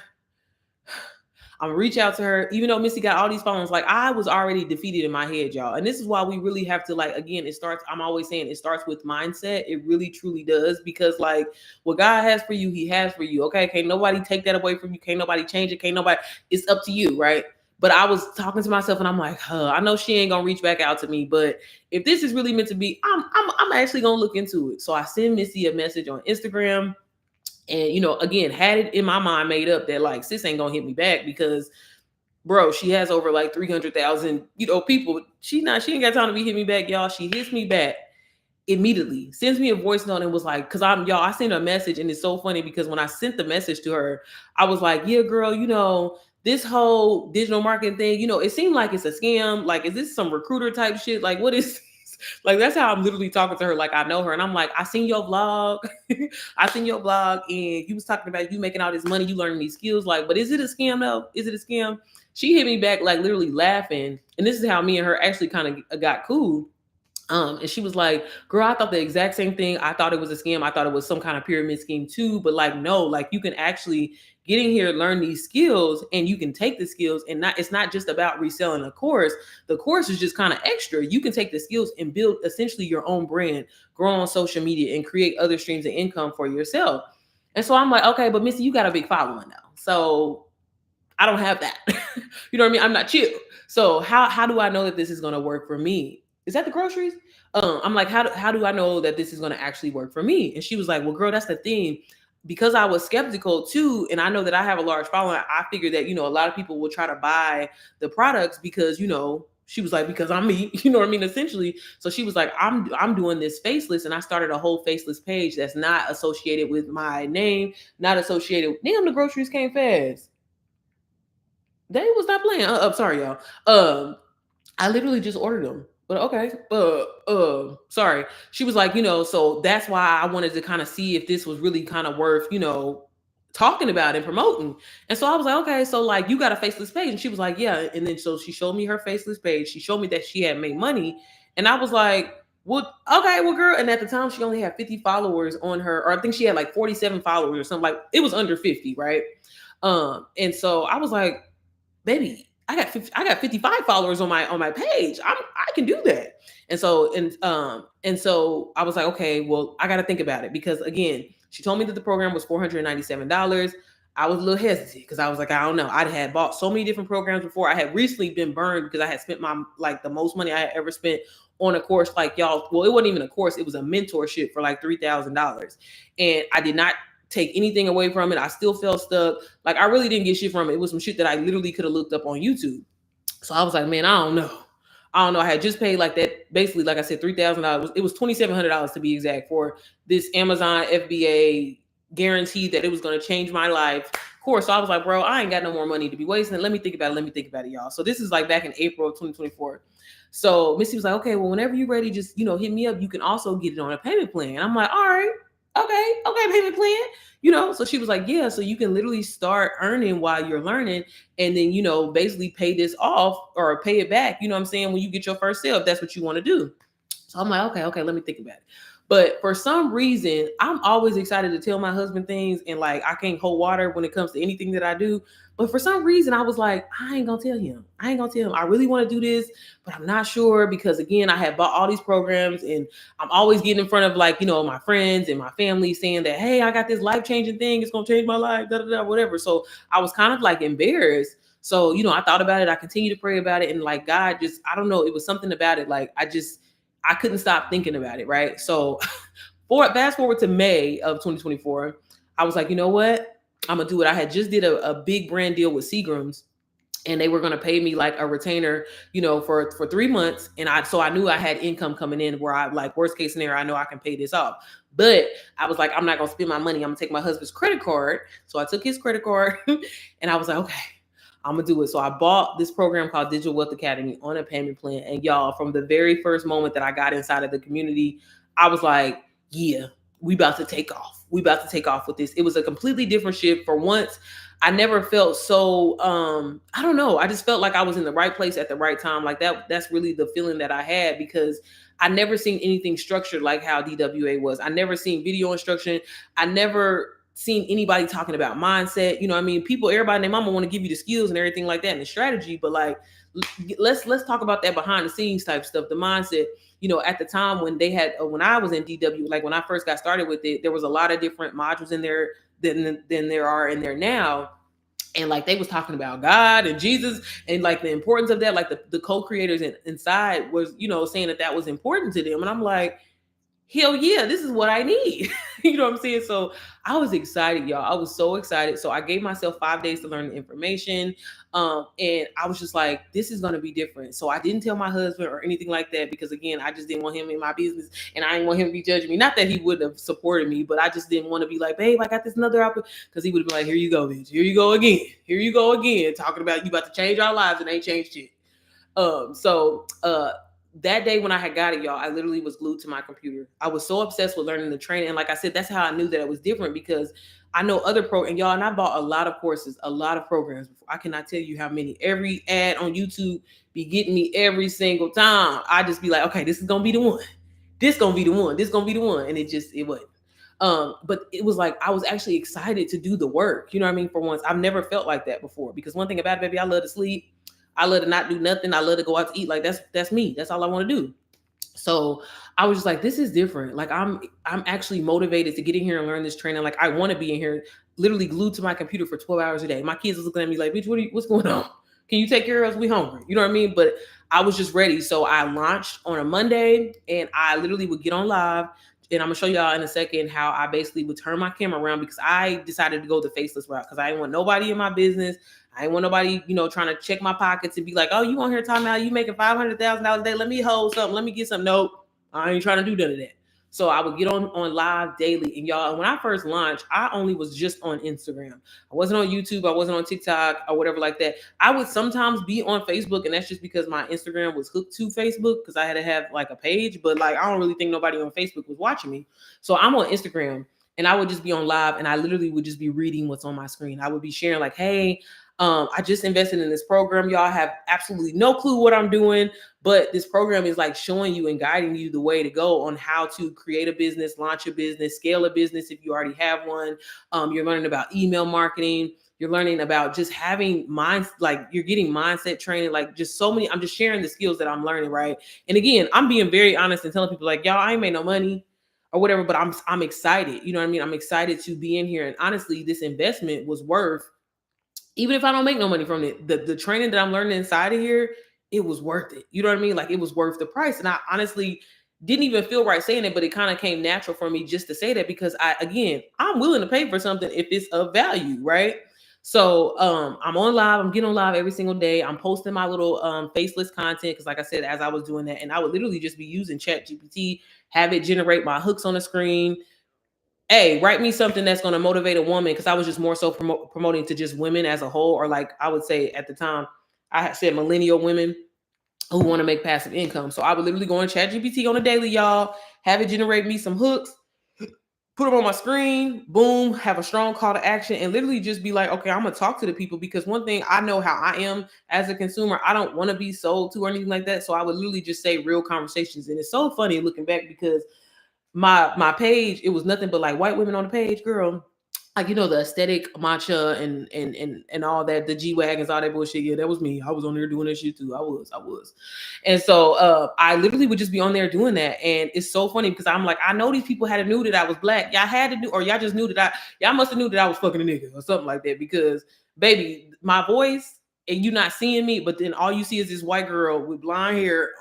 I'm gonna reach out to her, even though Missy got all these phones. Like I was already defeated in my head, y'all. And this is why we really have to like, again, I'm always saying it starts with mindset. It really truly does, because like what God has for you, he has for you. Okay. Can't nobody take that away from you. Can't nobody change it. It's up to you. Right. But I was talking to myself and I'm like, I know she ain't gonna reach back out to me, but if this is really meant to be, I'm actually gonna look into it. So I send Missy a message on Instagram. And, again, had it in my mind made up that like, sis ain't gonna hit me back because bro, she has over like 300,000, people. She ain't got time to be hitting me back, y'all. She hits me back immediately, sends me a voice note and was like, cause I sent her a message and it's so funny because when I sent the message to her, I was like, yeah, girl, this whole digital marketing thing, it seemed like it's a scam. Like, is this some recruiter type shit? Like, what is like, that's how I'm literally talking to her. Like, I know her. And I'm like, I seen your vlog. And you was talking about you making all this money, you learning these skills. Like, but is it a scam though? Is it a scam? She hit me back, like literally laughing. And this is how me and her actually kind of got cool. And she was like, girl, I thought the exact same thing. I thought it was a scam. I thought it was some kind of pyramid scheme too. But like, no, like you can actually get in here, learn these skills, and you can take the skills and it's not just about reselling a course. The course is just kind of extra. You can take the skills and build essentially your own brand, grow on social media, and create other streams of income for yourself. And so I'm like, okay, but Missy, you got a big following now. So I don't have that. You know what I mean? I'm not chill. So how do I know that this is going to work for me? Is that the groceries? I'm like, how do I know that this is going to actually work for me? And she was like, well, girl, that's the thing. Because I was skeptical too, and I know that I have a large following, I figured that, a lot of people will try to buy the products because, she was like, because I'm me, you know what I mean? Essentially. So she was like, I'm doing this faceless. And I started a whole faceless page that's not associated with my name, not associated with, damn, the groceries came fast. They was not playing. Sorry, y'all. I literally just ordered them. But okay. Sorry. She was like, so that's why I wanted to kind of see if this was really kind of worth, talking about and promoting. And so I was like, okay, so like you got a faceless page. And she was like, yeah. And then so she showed me her faceless page. She showed me that she had made money. And I was like, well, okay, well, girl. And at the time she only had 50 followers on her, or I think she had like 47 followers or something. Like it was under 50, right? And so I was like, baby, I got 55 followers on my page. I can do that. And so I was like, okay, well, I got to think about it because again, she told me that the program was $497. I was a little hesitant because I was like, I don't know. I had bought so many different programs before. I had recently been burned because I had spent the most money I had ever spent on a course like y'all. Well, it wasn't even a course. It was a mentorship for like $3,000. And I did not take anything away from it. I still felt stuck. Like I really didn't get shit from it. It was some shit that I literally could have looked up on YouTube. So I was like, man, I don't know. I had just paid like that, basically, like I said, $3,000. It was $2,700 to be exact for this Amazon FBA guarantee that it was going to change my life course. So I was like, bro, I ain't got no more money to be wasting. Let me think about it, y'all. So this is like back in April of 2024. So Missy was like, okay, well, whenever you're ready, just, hit me up. You can also get it on a payment plan. And I'm like, all right, okay, payment plan. So she was like, yeah, so you can literally start earning while you're learning and then, basically pay this off or pay it back, you know what I'm saying, when you get your first sale, if that's what you want to do. So I'm like, okay, let me think about it. But for some reason, I'm always excited to tell my husband things and like I can't hold water when it comes to anything that I do. But for some reason, I was like, I ain't gonna tell him. I really want to do this, but I'm not sure because again, I had bought all these programs and I'm always getting in front of like, my friends and my family saying that, hey, I got this life-changing thing. It's gonna change my life, whatever. So I was kind of like embarrassed. So, I thought about it. I continued to pray about it. And like God just, I don't know, it was something about it. Like I couldn't stop thinking about it, right? So fast forward to May of 2024, I was like, you know what? I'm going to do it. I had just did a big brand deal with Seagram's and they were going to pay me like a retainer, for 3 months. And so I knew I had income coming in where I like worst case scenario, I know I can pay this off. But I was like, I'm not going to spend my money. I'm going to take my husband's credit card. So I took his credit card and I was like, okay, I'm going to do it. So I bought this program called Digital Wealth Academy on a payment plan. And y'all, from the very first moment that I got inside of the community, I was like, yeah, we about to take off. We about to take off with this. It was a completely different shift. For once, I never felt so, I don't know. I just felt like I was in the right place at the right time. Like that's really the feeling that I had because I never seen anything structured like how DWA was. I never seen video instruction. I never seen anybody talking about mindset. Everybody and their mama want to give you the skills and everything like that and the strategy, but like let's talk about that behind the scenes type stuff, the mindset. At the time when when I was in DW, like when I first got started with it, there was a lot of different modules in there than there are in there now. And like they was talking about God and Jesus and like the importance of that, like the co-creators inside was, saying that was important to them. And I'm like, hell yeah, this is what I need. You know what I'm saying? So I was excited, y'all. I was so excited. So I gave myself 5 days to learn the information. And I was just like, this is going to be different. So I didn't tell my husband or anything like that because again, I just didn't want him in my business and I didn't want him to be judging me. Not that he wouldn't have supported me, but I just didn't want to be like, babe, I got this another opportunity. Because he would have been like, here you go, bitch. Here you go again. Here you go again. Talking about you about to change our lives and ain't changed shit. That day when I had got it, y'all, I literally was glued to my computer. I was so obsessed with learning the training. And like I said, that's how I knew that it was different because I know other and y'all, and I bought a lot of courses, a lot of programs before. I cannot tell you how many. Every ad on YouTube be getting me every single time. I just be like, okay, this is going to be the one. This going to be the one. This going to be the one. And it wasn't. But it was like, I was actually excited to do the work. You know what I mean? For once, I've never felt like that before because one thing about it, baby, I love to sleep. I love to not do nothing. I love to go out to eat. Like that's me. That's all I want to do. So I was just like, this is different. Like I'm actually motivated to get in here and learn this training. Like I want to be in here, literally glued to my computer for 12 hours a day. My kids was looking at me like, bitch, what's going on? Can you take care of us? We hungry. You know what I mean? But I was just ready. So I launched on a Monday and I literally would get on live. And I'm gonna show y'all in a second how I basically would turn my camera around because I decided to go the faceless route because I didn't want nobody in my business. I didn't want nobody, trying to check my pockets and be like, oh, you on here talking about you making $500,000 a day? Let me hold something. Let me get some. Nope, I ain't trying to do none of that. So I would get on live daily. And y'all, when I first launched, I only was just on Instagram. I wasn't on YouTube. I wasn't on TikTok or whatever like that. I would sometimes be on Facebook. And that's just because my Instagram was hooked to Facebook because I had to have like a page. But like, I don't really think nobody on Facebook was watching me. So I'm on Instagram and I would just be on live and I literally would just be reading what's on my screen. I would be sharing like, hey, I just invested in this program. Y'all have absolutely no clue what I'm doing, but this program is like showing you and guiding you the way to go on how to create a business, launch a business, scale a business if you already have one. You're learning about email marketing. You're learning about just having minds, like you're getting mindset training, like just so many. I'm just sharing the skills that I'm learning, right? And again, I'm being very honest and telling people like, y'all, I ain't made no money or whatever, but I'm excited. You know what I mean? I'm excited to be in here. And honestly, this investment was worth, even if I don't make no money from it, the training that I'm learning inside of here, it was worth it. You know what I mean? Like it was worth the price. And I honestly didn't even feel right saying it, but it kind of came natural for me just to say that because I'm willing to pay for something if it's of value, right? So I'm on live, I'm getting on live every single day. I'm posting my little faceless content because like I said, as I was doing that, and I would literally just be using Chat GPT, have it generate my hooks on the screen. Hey, write me something that's going to motivate a woman, because I was just more so promoting to just women as a whole, or like I would say at the time, I had said millennial women who want to make passive income. So I would literally go on ChatGPT on a daily, y'all, have it generate me some hooks, put them on my screen, boom, have a strong call to action, and literally just be like, okay, I'm gonna talk to the people, because one thing I know how I am as a consumer, I don't want to be sold to or anything like that. So I would literally just say real conversations. And it's so funny looking back because my page, it was nothing but like white women on the page, girl. Like, you know, the aesthetic matcha and all that, the G-Wagons, all that bullshit. Yeah, that was me. I was on there doing that shit too. I was. And so I literally would just be on there doing that. And it's so funny because I'm like, I know these people had to knew that I was black. Y'all had to do, or y'all just knew that y'all must have knew that I was fucking a nigga or something like that. Because baby, my voice, and you not seeing me, but then all you see is this white girl with blonde hair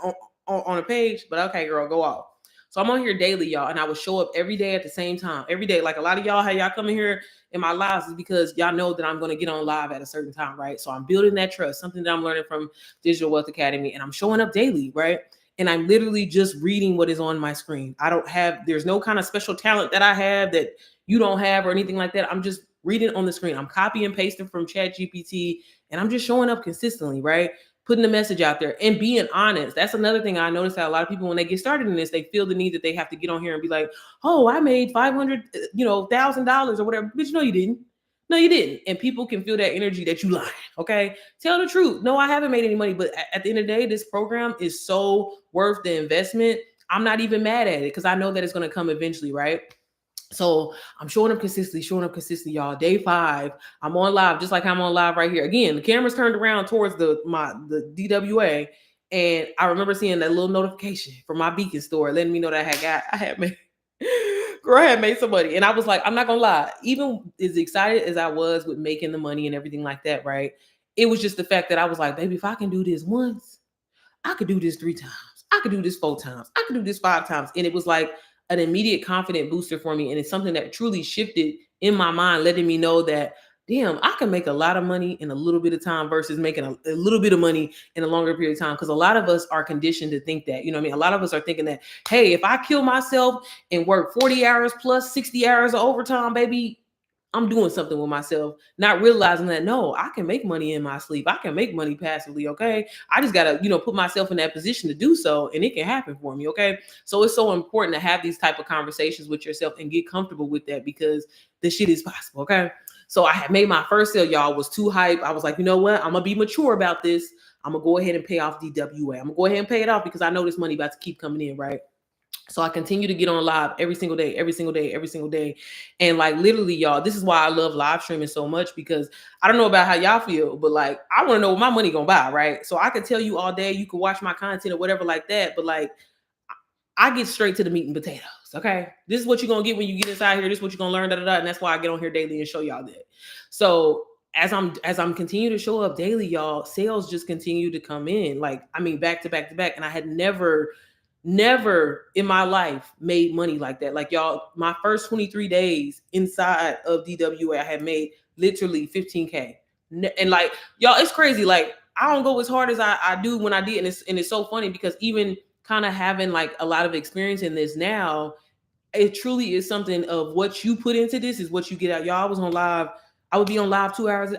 on a page. But okay, girl, go off. So I'm on here daily, y'all, and I would show up every day at the same time. Every day. Like a lot of y'all, how y'all coming here in my lives is because y'all know that I'm going to get on live at a certain time, right? So I'm building that trust, something that I'm learning from Digital Wealth Academy, and I'm showing up daily, right? And I'm literally just reading what is on my screen. There's no kind of special talent that I have that you don't have or anything like that. I'm just reading on the screen. I'm copy and pasting from ChatGPT, and I'm just showing up consistently, right? Putting the message out there and being honest. That's another thing I noticed, that a lot of people, when they get started in this, they feel the need that they have to get on here and be like, oh, I made $500,000 or whatever. Bitch, no, you didn't. No, you didn't. And people can feel that energy that you lying. Okay. Tell the truth. No, I haven't made any money, but at the end of the day, this program is so worth the investment. I'm not even mad at it because I know that it's going to come eventually, right? So I'm showing up consistently, y'all. Day 5, I'm on live, just like I'm on live right here. Again, the camera's turned around towards the DWA, and I remember seeing that little notification from my Beacon store letting me know that I had made some money. And I was like, I'm not gonna lie, even as excited as I was with making the money and everything like that, right? It was just the fact that I was like, baby, if I can do this once, I could do this 3 times. I could do this 4 times. I could do this 5 times. And it was like an immediate confident booster for me. And it's something that truly shifted in my mind, letting me know that, damn, I can make a lot of money in a little bit of time versus making a little bit of money in a longer period of time. Because a lot of us are conditioned to think that, you know what I mean? A lot of us are thinking that, hey, if I kill myself and work 40 hours plus 60 hours of overtime, baby, I'm doing something with myself, not realizing that, no, I can make money in my sleep. I can make money passively. Okay. I just got to, put myself in that position to do so, and it can happen for me. Okay. So it's so important to have these type of conversations with yourself and get comfortable with that, because the shit is possible. Okay. So I had made my first sale, y'all. Was too hype. I was like, you know what? I'm going to be mature about this. I'm going to go ahead and pay off DWA. I'm going to go ahead and pay it off because I know this money about to keep coming in. Right. So I continue to get on live every single day. And like literally, y'all, this is why I love live streaming so much, because I don't know about how y'all feel, but like, I want to know what my money gonna buy, right? So I could tell you all day, you can watch my content or whatever like that, but like, I get straight to the meat and potatoes, okay? This is what you're gonna get when you get inside here. This is what you're gonna learn, and that's why I get on here daily and show y'all that. So as I'm continuing to show up daily, y'all, sales just continue to come in. Like, I mean, back to back, and I had never in my life made money like that. Like, y'all, my first 23 days inside of DWA, I had made literally 15K. And like, y'all, it's crazy. Like, I don't go as hard as I do when I did. And it's so funny because even kind of having like a lot of experience in this now, it truly is something of what you put into this is what you get out. Y'all, I would be on live 2 hours.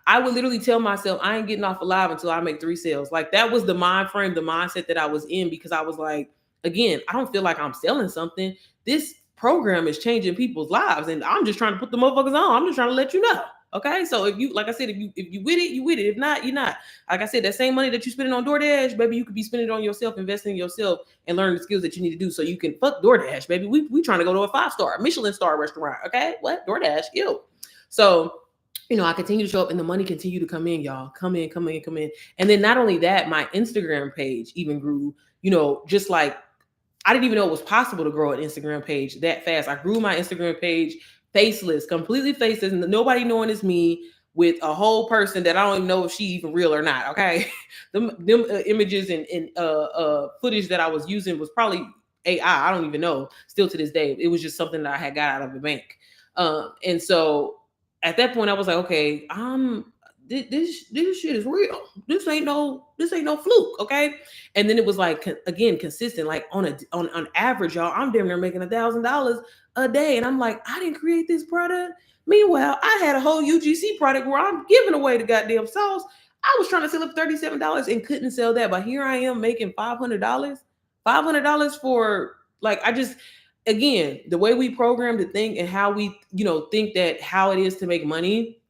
I would literally tell myself I ain't getting off of live until I make 3 sales. Like, that was the mind frame, the mindset that I was in, because I was like, again, I don't feel like I'm selling something. This program is changing people's lives, and I'm just trying to put the motherfuckers on. I'm just trying to let you know. Okay. So if you, like I said, if you with it, you with it. If not, you're not. Like I said, that same money that you're spending on DoorDash, baby, you could be spending it on yourself, investing in yourself, and learning the skills that you need to do so you can fuck DoorDash, baby. We trying to go to a 5-star Michelin star restaurant. Okay. What? DoorDash. Ew. So I continue to show up and the money continue to come in, y'all. Come in, come in, come in. And then not only that, my Instagram page even grew, just like I didn't even know it was possible to grow an Instagram page that fast. I grew my Instagram page faceless, completely faceless, nobody knowing it's me, with a whole person that I don't even know if she even real or not. Okay, them images and footage that I was using was probably AI. I don't even know. Still to this day, it was just something that I had got out of the bank. And so at that point, I was like, okay, this shit is real. This ain't no fluke. Okay. And then it was like, again, consistent, like on average, y'all, I'm damn near making $1,000 a day. And I'm like, I didn't create this product. Meanwhile, I had a whole UGC product where I'm giving away the goddamn sauce. I was trying to sell it for $37 and couldn't sell that. But here I am making $500 for, like, again, the way we program to think and how we, think that how it is to make money,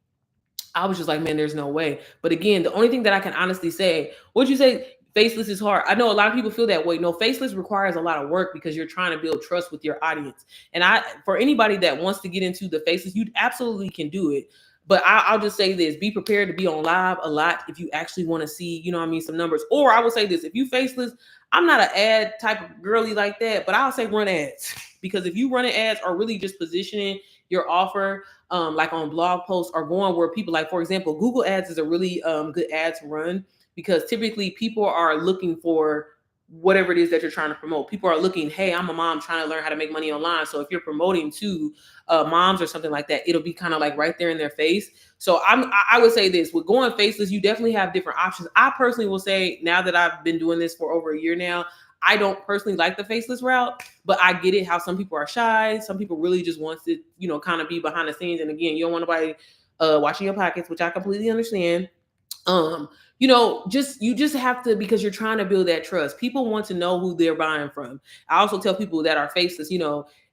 I was just like, man, there's no way. But again, the only thing that I can honestly say, what'd you say? Faceless is hard. I know a lot of people feel that way. No, faceless requires a lot of work because you're trying to build trust with your audience. And for anybody that wants to get into the faceless, you absolutely can do it. But I'll just say this: be prepared to be on live a lot if you actually want to see, some numbers. Or I will say this: if you faceless, I'm not an ad type of girly like that, but I'll say run ads, because if you running ads or really just positioning your offer, like on blog posts or going where people, like, for example, Google Ads is a really good ad to run, because typically people are looking for whatever it is that you're trying to promote. People are looking, hey, I'm a mom trying to learn how to make money online. So if you're promoting to moms or something like that, it'll be kind of like right there in their face. So I would say this: with going faceless, you definitely have different options. I personally will say, now that I've been doing this for over a year now, I don't personally like the faceless route, but I get it how some people are shy. Some people really just want to, kind of be behind the scenes. And again, you don't want nobody watching your pockets, which I completely understand. You just have to, because you're trying to build that trust. People want to know who they're buying from. I also tell people that are faceless,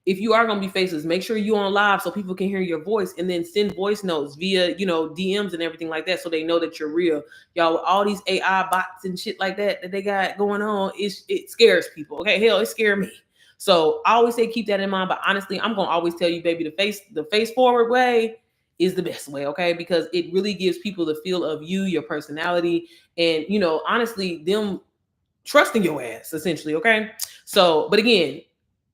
if you are going to be faceless, make sure you're on live so people can hear your voice, and then send voice notes via, DMs and everything like that, so they know that you're real. Y'all, with all these AI bots and shit like that they got going on, it scares people. Okay, hell, it scared me. So I always say keep that in mind. But honestly, I'm going to always tell you, baby, the face forward way is the best way, okay? Because it really gives people the feel of you, your personality, and, honestly, them trusting your ass, essentially, okay? So, but again,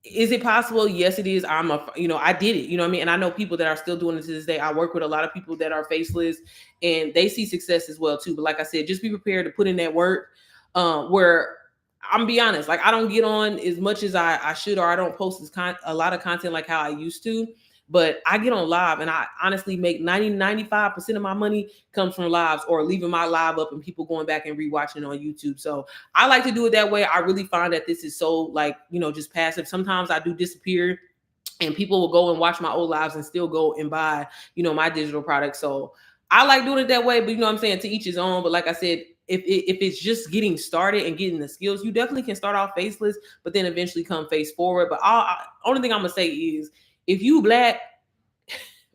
is it possible? Yes, it is. I did it, and I know people that are still doing it to this day. I work with a lot of people that are faceless, and they see success as well too. But like I said, just be prepared to put in that work, where I'm gonna be honest, like, I don't get on as much as I should, or I don't post a lot of content like how I used to. But I get on live, and I honestly make 95% of my money comes from lives, or leaving my live up and people going back and rewatching on YouTube. So I like to do it that way. I really find that this is so, like, just passive. Sometimes I do disappear, and people will go and watch my old lives and still go and buy, my digital products. So I like doing it that way, but what I'm saying, to each his own. But like I said, if it's just getting started and getting the skills, you definitely can start off faceless, but then eventually come face forward. But only thing I'm gonna say is, if you Black,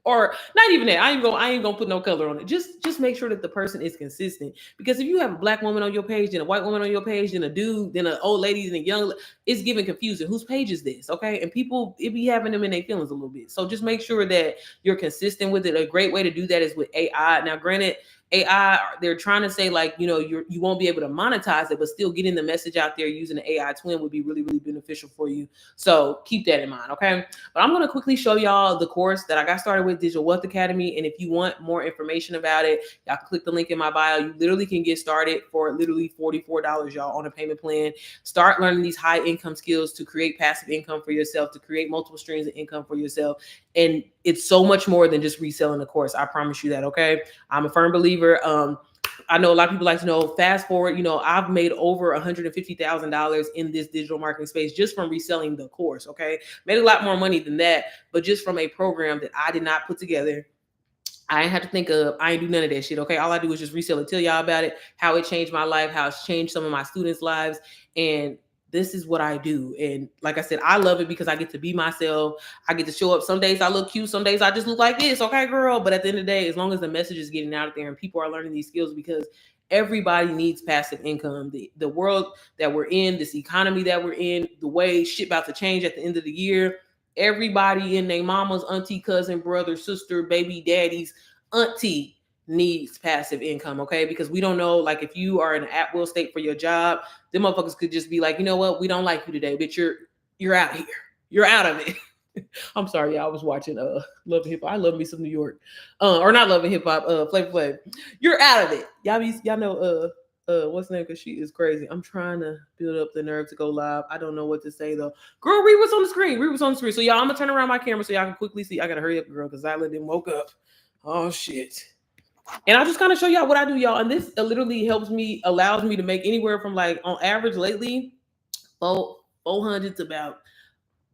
or not even that, I ain't gonna put no color on it. Just make sure that the person is consistent. Because if you have a Black woman on your page, then a white woman on your page, then a dude, then an old lady, then a young, it's giving confusion. Whose page is this? Okay, and people, it be having them in their feelings a little bit. So just make sure that you're consistent with it. A great way to do that is with AI. Now, granted, AI, they're trying to say, like, you won't be able to monetize it, but still getting the message out there using an AI twin would be really, really beneficial for you. So keep that in mind, okay? But I'm going to quickly show y'all the course that I got started with, Digital Wealth Academy. And if you want more information about it, y'all can click the link in my bio. You literally can get started for literally $44, y'all, on a payment plan. Start learning these high income skills to create passive income for yourself, to create multiple streams of income for yourself. And it's so much more than just reselling the course. I promise you that, okay? I'm a firm believer. I know a lot of people like to know, fast forward, I've made over $150,000 in this digital marketing space just from reselling the course, okay? Made a lot more money than that, but just from a program that I did not put together. I ain't have to think of, I ain't do none of that shit, okay? All I do is just resell it, tell y'all about it, how it changed my life, how it's changed some of my students' lives, and this is what I do. And like I said, I love it because I get to be myself. I get to show up. Some days I look cute. Some days I just look like this. Okay, girl. But at the end of the day, as long as the message is getting out there and people are learning these skills, because everybody needs passive income. The world that we're in, this economy that we're in, the way shit about to change at the end of the year, everybody in their mama's, auntie, cousin, brother, sister, baby, daddies, auntie needs passive income, okay? Because we don't know, like if you are in an at-will state for your job, them motherfuckers could just be like, you know what, we don't like you today, but you're out here. You're out of it. I'm sorry, y'all. I was watching Love and Hip Hop. I love me some New York. Or not Love and Hip Hop, Flavor Flav. You're out of it. Y'all know what's the name? Because she is crazy. I'm trying to build up the nerve to go live. I don't know what to say though. Girl, read what's on the screen. Read what's on the screen. So y'all, I'm gonna turn around my camera so y'all can quickly see. I gotta hurry up, girl, because Zyla didn't woke up. Oh shit. And I'll just kind of show y'all what I do, y'all. And this literally allows me to make anywhere from like on average lately, $400 to about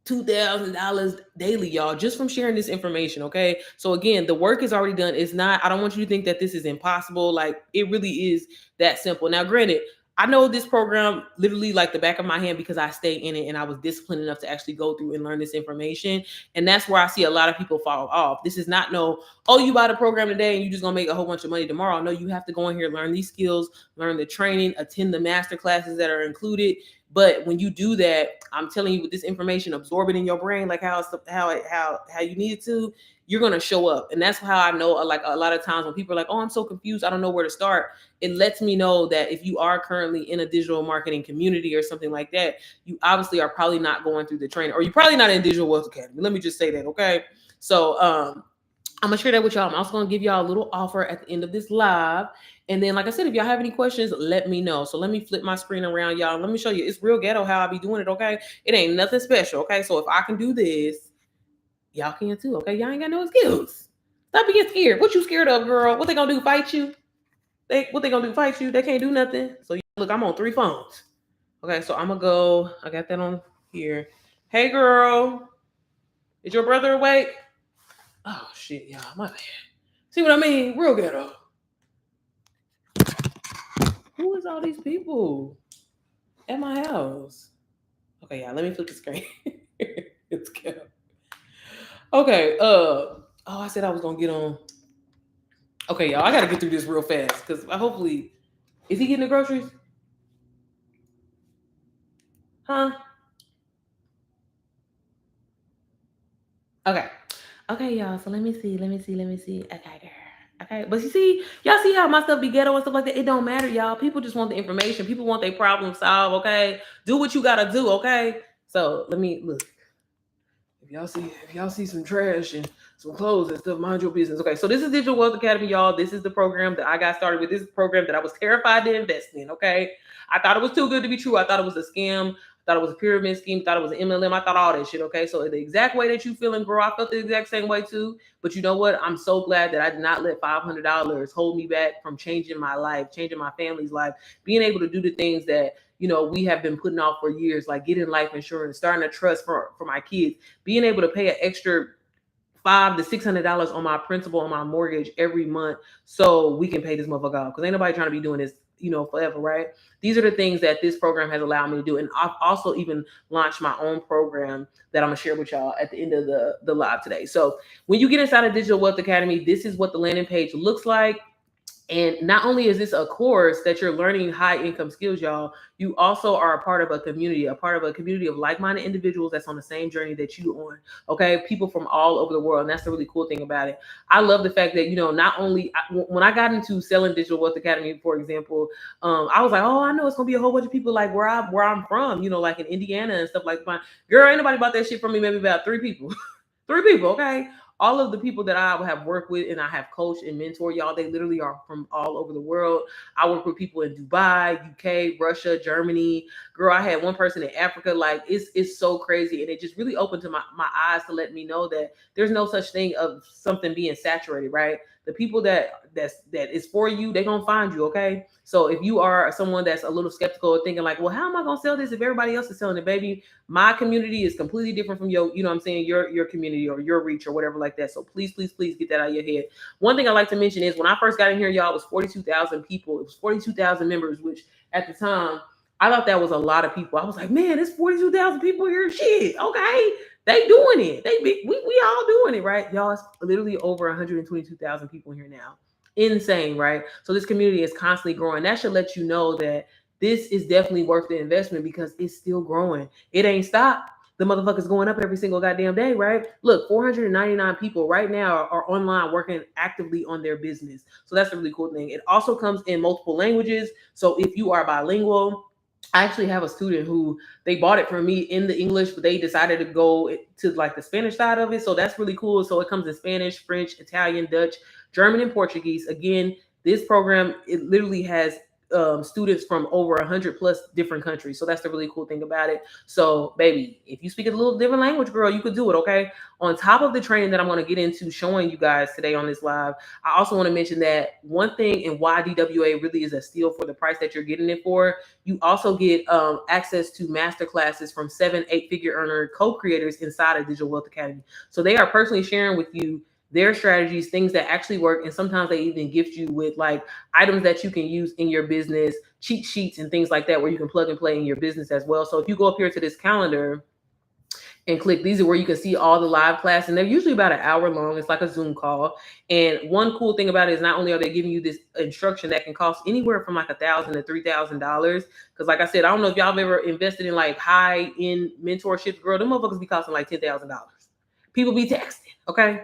$2,000 daily, y'all, just from sharing this information. Okay. So again, the work is already done. It's not, I don't want you to think that this is impossible. Like it really is that simple. Now, granted, I know this program literally like the back of my hand because I stay in it and I was disciplined enough to actually go through and learn this information. And that's where I see a lot of people fall off. This is not you buy the program today and you just gonna make a whole bunch of money tomorrow. No, you have to go in here, learn these skills, learn the training, attend the master classes that are included. But when you do that, I'm telling you, with this information, absorb it in your brain, like how you need it to, you're gonna show up. And that's how I know, like a lot of times when people are like, oh, I'm so confused, I don't know where to start. It lets me know that if you are currently in a digital marketing community or something like that, you obviously are probably not going through the training, or you're probably not in Digital Wealth Academy. Let me just say that, okay? So I'm gonna share that with y'all. I'm also gonna give y'all a little offer at the end of this live. And then, like I said, if y'all have any questions, let me know. So let me flip my screen around, y'all. Let me show you. It's real ghetto how I be doing it, okay? It ain't nothing special, okay? So if I can do this, y'all can too, okay? Y'all ain't got no excuse. Stop being scared. What you scared of, girl? What they gonna do, fight you? What they gonna do, fight you? They can't do nothing. So look, I'm on 3 phones. Okay, so I'm gonna go. I got that on here. Hey, girl. Is your brother awake? Oh, shit, y'all. My bad. See what I mean? Real ghetto. Who is all these people at my house? Okay, y'all, let me flip the screen. It's ghetto. Okay, I said I was gonna get on. Okay, y'all, I gotta get through this real fast because hopefully, is he getting the groceries? Huh? Okay, y'all. So let me see. Okay, girl. Okay, but you see, y'all see how my stuff be ghetto and stuff like that? It don't matter, y'all. People just want the information. People want their problem solved, okay? Do what you gotta do, okay? So let me look. If y'all see some trash and some clothes and stuff, mind your business. Okay, so this is Digital Wealth Academy, y'all. This is the program that I got started with. This is the program that I was terrified to invest in, okay? I thought it was too good to be true. I thought it was a scam. I thought it was a pyramid scheme. I thought it was an MLM. I thought all that shit, okay? So the exact way that you feeling, girl, I felt the exact same way too. But you know what? I'm so glad that I did not let $500 hold me back from changing my life, changing my family's life, being able to do the things that we have been putting off for years, like getting life insurance, starting a trust for my kids, being able to pay an extra $500 to $600 on my principal on my mortgage every month so we can pay this motherfucker off. Because ain't nobody trying to be doing this, forever, right? These are the things that this program has allowed me to do. And I've also even launched my own program that I'm gonna share with y'all at the end of the live today. So when you get inside of Digital Wealth Academy, this is what the landing page looks like. And not only is this a course that you're learning high income skills, y'all, you also are a part of a community of like-minded individuals that's on the same journey that you on. Okay. People from all over the world. And that's the really cool thing about it. I love the fact that, not only when I got into selling Digital Wealth Academy, for example, I was like, oh, I know it's going to be a whole bunch of people like where I'm from, like in Indiana and stuff like that. Girl, ain't nobody bought that shit from me. Maybe about 3 people, 3 people. Okay. All of the people that I have worked with and I have coached and mentored, y'all, they literally are from all over the world. I work with people in Dubai, UK, Russia, Germany. Girl, I had one person in Africa. Like it's so crazy. And it just really opened to my eyes to let me know that there's no such thing of something being saturated, right? The people that is for you, they're going to find you, okay? So if you are someone that's a little skeptical or thinking like, well, how am I going to sell this if everybody else is selling it, baby? My community is completely different from your, your community or your reach or whatever like that. So please, please, please get that out of your head. One thing I like to mention is when I first got in here, y'all, it was 42,000 people. It was 42,000 members, which at the time, I thought that was a lot of people. I was like, man, there's 42,000 people here. Shit, okay. They doing it. We all doing it, right? Y'all, it's literally over 122,000 people here now. Insane, right? So this community is constantly growing. That should let you know that this is definitely worth the investment because it's still growing. It ain't stopped. the motherfuckers going up every single goddamn day, right? Look, 499 people right now are online working actively on their business. So that's a really cool thing. It also comes in multiple languages. So if you are bilingual, I actually have a student who they bought it from me in the English, but they decided to go to like the Spanish side of it. So that's really cool. So it comes in Spanish, French, Italian, Dutch, German, and Portuguese. Again, this program, it literally has students from over 100 plus different countries. So that's the really cool thing about it. So, baby, if you speak a little different language, girl, you could do it, okay? On top of the training that I'm going to get into showing you guys today on this live, I also want to mention that one thing and why DWA really is a steal for the price that you're getting it for. You also get access to master classes from 7-8-figure earner co-creators inside of Digital Wealth Academy. So they are personally sharing with you their strategies, things that actually work, and sometimes they even gift you with like items that you can use in your business, cheat sheets and things like that, where you can plug and play in your business as well. So if you go up here to this calendar and click, these are where you can see all the live classes, and they're usually about an hour long. It's like a Zoom call. And one cool thing about it is not only are they giving you this instruction that can cost anywhere from like $1,000 to $3,000, because like I said, I don't know if y'all have ever invested in like high end mentorships, girl. Them motherfuckers be costing like $10,000. People be texting, okay?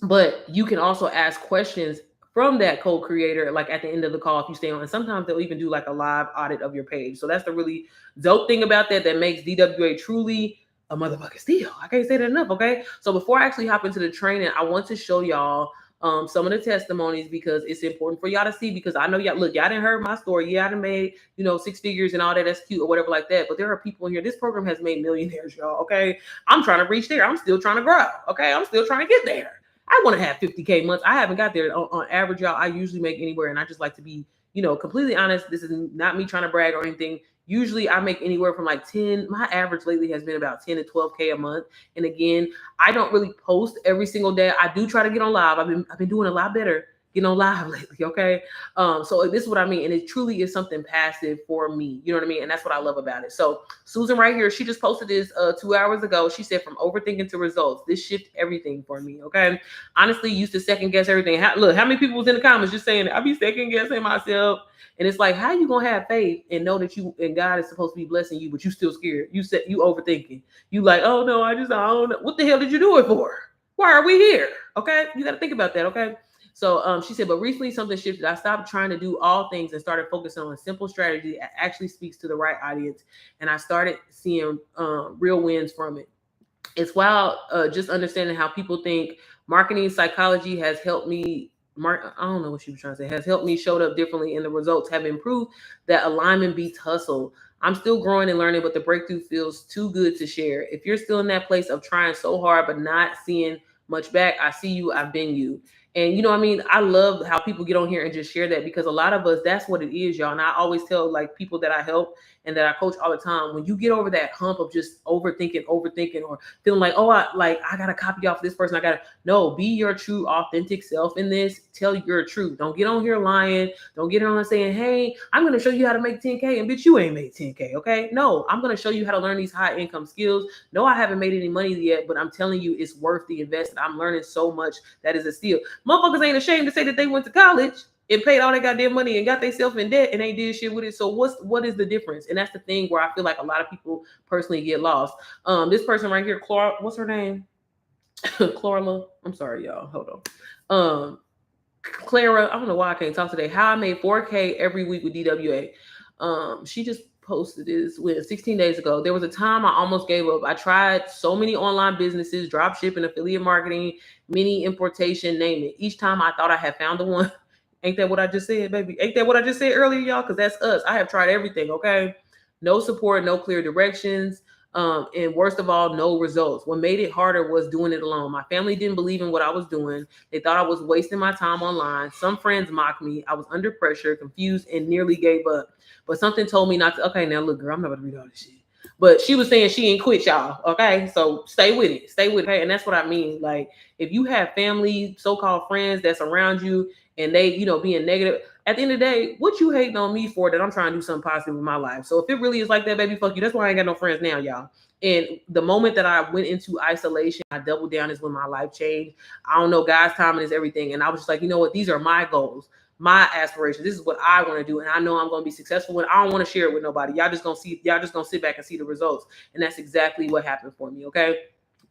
But you can also ask questions from that co-creator, like at the end of the call, if you stay on, and sometimes they'll even do like a live audit of your page. So that's the really dope thing about that makes DWA truly a motherfucking steal. I can't say that enough, okay? So before I actually hop into the training, I want to show y'all some of the testimonies, because it's important for y'all to see, because I know y'all, look, y'all didn't heard my story. Yeah, I done made, 6 figures and all that. That's cute or whatever like that. But there are people in here. This program has made millionaires, y'all, okay? I'm trying to reach there. I'm still trying to grow, okay? I'm still trying to get there. I want to have 50K months. I haven't got there on average, y'all. I usually make anywhere, and I just like to be, completely honest. This is not me trying to brag or anything. Usually I make anywhere from like 10. My average lately has been about 10 to 12K a month. And again, I don't really post every single day. I do try to get on live. I've been doing a lot better getting on live lately, okay? So this is what I mean, and it truly is something passive for me, you know what I mean? And that's what I love about it. So Susan right here, she just posted this 2 hours ago. She said, from overthinking to results, this shifted everything for me, okay? Honestly, used to second guess everything. Look, how many people was in the comments just saying, I be second guessing myself. And it's like, how you gonna have faith and know that you and God is supposed to be blessing you, but you still scared? You said you overthinking. You like, oh no, I don't know. What the hell did you do it for? Why are we here? Okay, you got to think about that. Okay. So she said, but recently something shifted. I stopped trying to do all things and started focusing on a simple strategy that actually speaks to the right audience. And I started seeing real wins from it. It's wild just understanding how people think. Marketing psychology has helped me. I don't know what she was trying to say. Has helped me showed up differently, and the results have improved. That alignment beats hustle. I'm still growing and learning, but the breakthrough feels too good to share. If you're still in that place of trying so hard but not seeing much back, I see you. I've been you. And you know what I mean? I love how people get on here and just share that, because a lot of us, that's what it is, y'all. And I always tell like people that I help and that I coach all the time, when you get over that hump of just overthinking, or feeling like, oh, I gotta copy off this person. No, be your true authentic self in this. Tell your truth. Don't get on here lying. Don't get on saying, hey, I'm gonna show you how to make 10K, and bitch, you ain't made 10K, okay? No, I'm gonna show you how to learn these high income skills. No, I haven't made any money yet, but I'm telling you, it's worth the investment. I'm learning so much that is a steal. Motherfuckers ain't ashamed to say that they went to college and paid all their goddamn money and got themselves in debt and they did shit with it. So what is the difference? And that's the thing where I feel like a lot of people personally get lost. This person right here, Clara, what's her name? Clara. I'm sorry, y'all. Hold on. Clara, I don't know why I can't talk today. How I made 4K every week with DWA. She just posted this 16 days ago. There was a time I almost gave up. I tried so many online businesses, drop shipping, affiliate marketing, mini importation, name it. Each time I thought I had found the one. Ain't that what I just said, baby? Ain't that what I just said earlier, y'all? Because that's us. I have tried everything, okay? No support, no clear directions. And worst of all, no results. What made it harder was doing it alone. My family didn't believe in what I was doing. They thought I was wasting my time online. Some friends mocked me. I was under pressure, confused, and nearly gave up. But something told me not to. Okay, now look, girl, I'm not going to read all this shit. But she was saying she ain't quit, y'all. Okay, so stay with it. Stay with it. And that's what I mean. Like, if you have family, so-called friends that's around you, and they, being negative, at the end of the day, what you hating on me for that I'm trying to do something positive with my life? So if it really is like that, baby, fuck you. That's why I ain't got no friends now, y'all. And the moment that I went into isolation, I doubled down is when my life changed. I don't know, God's timing is everything. And I was just like, you know what? These are my goals. my aspirations. This is what I want to do, and I know I'm going to be successful. And I don't want to share it with nobody. Y'all just gonna sit back and see the results, and that's exactly what happened for me. Okay.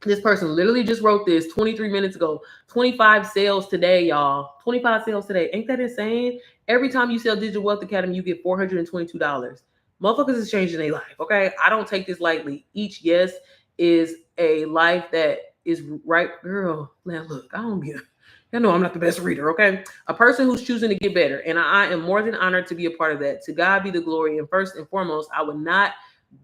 This person literally just wrote this 23 minutes ago. 25 sales today, y'all. 25 sales today. Ain't that insane? Every time you sell Digital Wealth Academy, you get $422. Motherfuckers is changing their life, okay? I don't take this lightly. Each yes is a life that is right. Girl, now look, I don't get. I know I'm not the best reader, okay? A person who's choosing to get better, and I am more than honored to be a part of that. To God be the glory, and first and foremost, I would not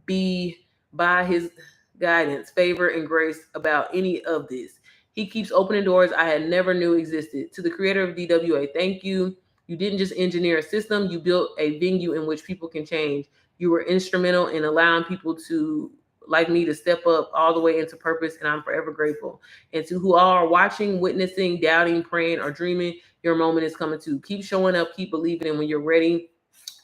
be by his guidance, favor, and grace about any of this. He keeps opening doors I had never knew existed. To the creator of DWA, thank you. You didn't just engineer a system, you built a venue in which people can change. You were instrumental in allowing people to like me to step up all the way into purpose, and I'm forever grateful. And to who are watching, witnessing, doubting, praying, or dreaming, your moment is coming too. Keep showing up, keep believing, and when you're ready,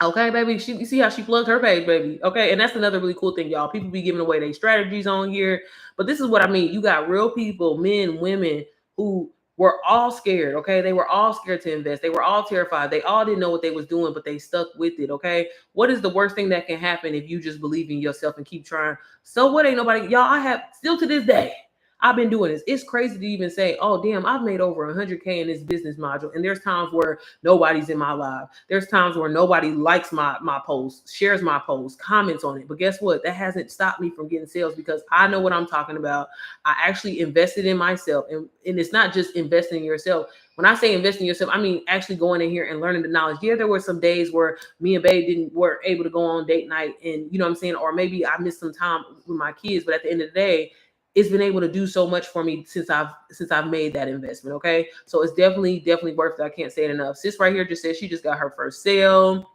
okay, baby. You see how she plugged her page, baby. Okay, and that's another really cool thing, y'all. People be giving away their strategies on here, but this is what I mean. You got real people, men, women, who were all scared. Okay, they were all scared to invest. They were all terrified. They all didn't know what they was doing, but they stuck with it. Okay, what is the worst thing that can happen if you just believe in yourself and keep trying? So what? Ain't nobody, y'all. I have still to this day. I've been doing this. It's crazy to even say, oh, damn, I've made over 100K in this business module. And there's times where nobody's in my live. There's times where nobody likes my posts, shares my posts, comments on it. But guess what? That hasn't stopped me from getting sales because I know what I'm talking about. I actually invested in myself. And it's not just investing in yourself. When I say invest in yourself, I mean actually going in here and learning the knowledge. Yeah, there were some days where me and Babe weren't able to go on date night. And you know what I'm saying? Or maybe I missed some time with my kids. But at the end of the day, it's been able to do so much for me since I've made that investment. Okay. So it's definitely worth it. I can't say it enough. Sis right here just said she just got her first sale.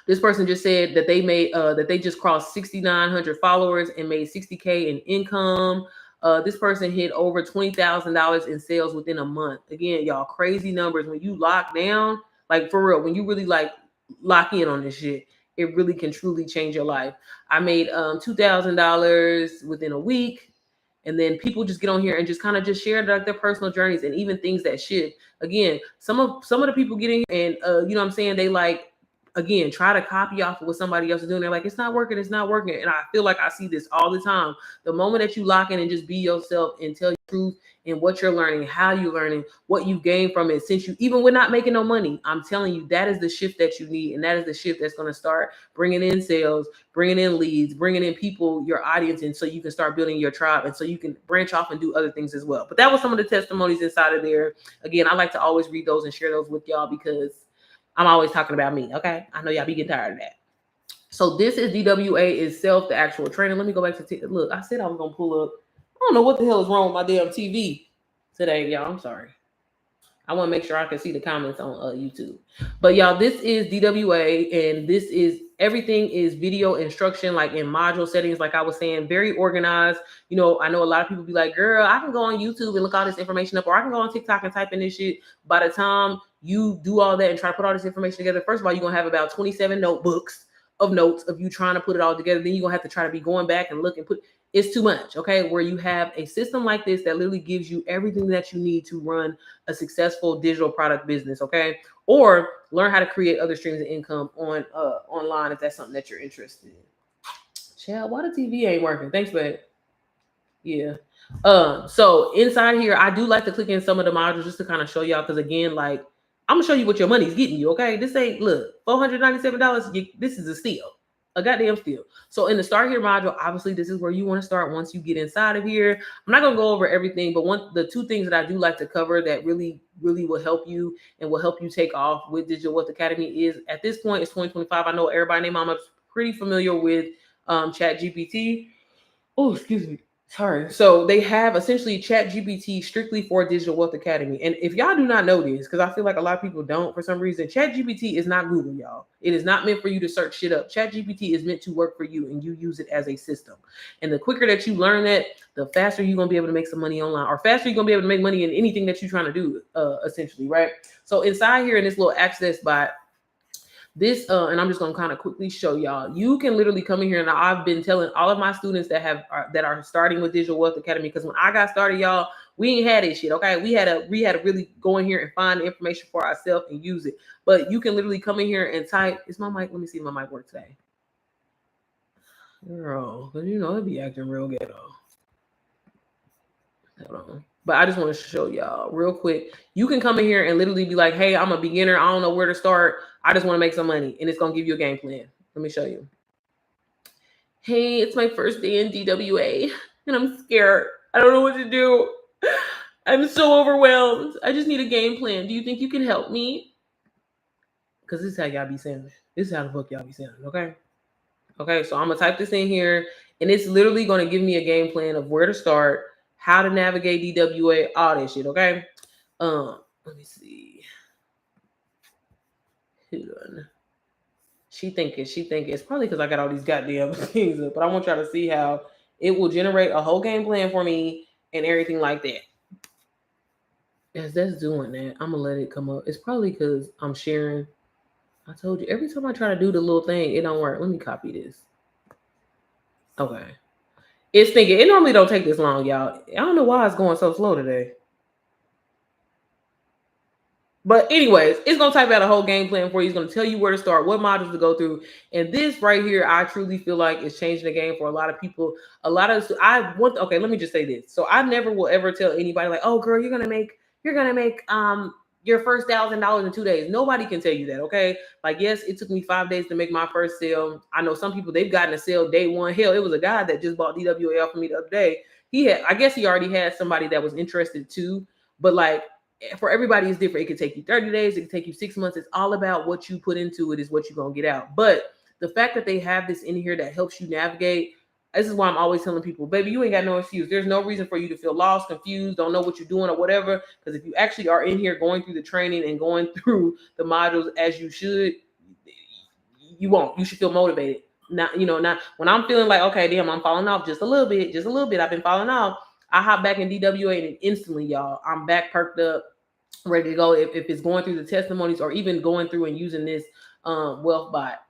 This person just said that they made that they just crossed 6,900 followers and made 60K in income. This person hit over $20,000 in sales within a month. Again, y'all, crazy numbers. When you lock down, like for real, when you really like lock in on this shit, it really can truly change your life. I made $2,000 within a week. And then people just get on here and just kind of just share like their personal journeys and even things that shift. Again, some of the people get in here and you know what I'm saying, they like, again, try to copy off of what somebody else is doing. They're like, it's not working. And I feel like I see this all the time. The moment that you lock in and just be yourself and tell your truth and what you're learning, how you're learning, what you've gained from it, since you even we're not making no money, I'm telling you, that is the shift that you need. And that is the shift that's going to start bringing in sales, bringing in leads, bringing in people, your audience. And so you can start building your tribe. And so you can branch off and do other things as well. But that was some of the testimonies inside of there. Again, I like to always read those and share those with y'all because I'm always talking about me, okay? I know y'all be getting tired of that. So this is DWA itself, the actual training. Let me go back to look. I said I was gonna pull up. I don't know what the hell is wrong with my damn TV today, y'all. I'm sorry. I want to make sure I can see the comments on YouTube. But y'all, this is DWA, and this is everything is video instruction, like in module settings, like I was saying, very organized. You know, I know a lot of people be like, girl, I can go on YouTube and look all this information up, or I can go on TikTok and type in this shit. By the time you do all that and try to put all this information together, first of all, you're going to have about 27 notebooks of notes of you trying to put it all together. Then you're going to have to try to be going back and look and put, it's too much, okay? Where you have a system like this that literally gives you everything that you need to run a successful digital product business, okay? Or learn how to create other streams of income on online if that's something that you're interested in. Child, why the TV ain't working? Thanks, babe. Yeah. So inside here, I do like to click in some of the modules just to kind of show y'all, because again, like, I'm gonna show you what your money's getting you, okay? This ain't, look, $497, this is a steal. A goddamn steal. So in the start here module, obviously this is where you want to start once you get inside of here. I'm not going to go over everything, but the two things that I do like to cover that really will help you and will help you take off with Digital Wealth Academy is, at this point, it's 2025. I know everybody named Mama is pretty familiar with ChatGPT. Oh, excuse me. Sorry. So they have essentially ChatGPT strictly for Digital Wealth Academy. And if y'all do not know this, because I feel like a lot of people don't for some reason, ChatGPT is not Google, y'all. It is not meant for you to search shit up. ChatGPT is meant to work for you, and you use it as a system. And the quicker that you learn that, the faster you're going to be able to make some money online, or faster you're going to be able to make money in anything that you're trying to do, essentially, right? So inside here in this little access bot, this, and I'm just going to kind of quickly show y'all, you can literally come in here. And I've been telling all of my students that are starting with Digital Wealth Academy, because when I got started, y'all, We ain't had this shit, okay? We had to really go in here and find the information for ourselves and use it. But you can literally come in here and type. Is my mic? Let me see if my mic works today. Girl, because it'd be acting real ghetto. Hold on. But I just want to show y'all real quick. You can come in here and literally be like, hey, I'm a beginner. I don't know where to start. I just want to make some money. And it's going to give you a game plan. Let me show you. Hey, it's my first day in DWA and I'm scared. I don't know what to do. I'm so overwhelmed. I just need a game plan. Do you think you can help me? Because this is how y'all be saying. This is how the fuck y'all be saying, okay? Okay, so I'm going to type this in here and it's literally going to give me a game plan of where to start, how to navigate DWA, all that shit, okay? Let me see. Hold on. She thinking it's probably because I got all these goddamn things up, but I want y'all to see how it will generate a whole game plan for me and everything like that. As that's doing that, I'm gonna let it come up. It's probably because I'm sharing. I told you, every time I try to do the little thing, it don't work. Let me copy this. Okay. It's thinking, it normally don't take this long, y'all. I don't know why it's going so slow today. But anyways, it's going to type out a whole game plan for you. It's going to tell you where to start, what modules to go through. And this right here, I truly feel like is changing the game for a lot of people. Okay, let me just say this. So I never will ever tell anybody like, oh girl, you're going to make your first $1,000 in 2 days. Nobody can tell you that, okay? Like, yes, it took me 5 days to make my first sale. I know some people, they've gotten a sale day one. Hell, it was a guy that just bought DWA for me the other day. I guess he already had somebody that was interested too. But like, for everybody, it's different. It could take you 30 days. It could take you 6 months. It's all about what you put into it is what you're going to get out. But the fact that they have this in here that helps you navigate, this is why I'm always telling people, baby, you ain't got no excuse. There's no reason for you to feel lost, confused, don't know what you're doing or whatever. Because if you actually are in here going through the training and going through the modules as you should, you won't. You should feel motivated. Not when I'm feeling like, okay, damn, I'm falling off just a little bit. I've been falling off. I hop back in DWA and instantly, y'all, I'm back perked up, ready to go. If it's going through the testimonies or even going through and using this wealth bot.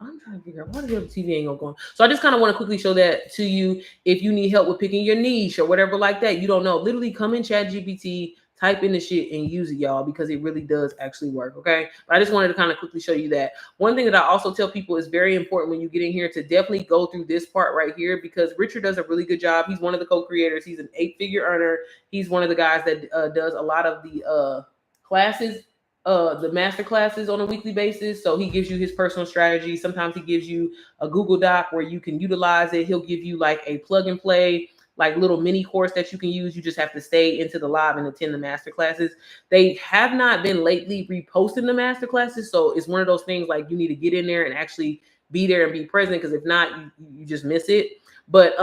I'm trying to figure out why the other TV ain't gonna go on. So I just kind of want to quickly show that to you. If you need help with picking your niche or whatever like that, you don't know, literally come in ChatGPT, type in the shit and use it, y'all, because it really does actually work, okay? But I just wanted to kind of quickly show you that. One thing that I also tell people is very important when you get in here to definitely go through this part right here, because Richard does a really good job. He's one of the co-creators. He's an 8-figure earner. He's one of the guys that does a lot of the classes, the master classes on a weekly basis. So he gives you his personal strategy. Sometimes he gives you a Google Doc where you can utilize it. He'll give you like a plug and play, like little mini course that you can use. You just have to stay into the live and attend the master classes. They have not been lately reposting the master classes. So it's one of those things like you need to get in there and actually be there and be present, because if not, you just miss it. But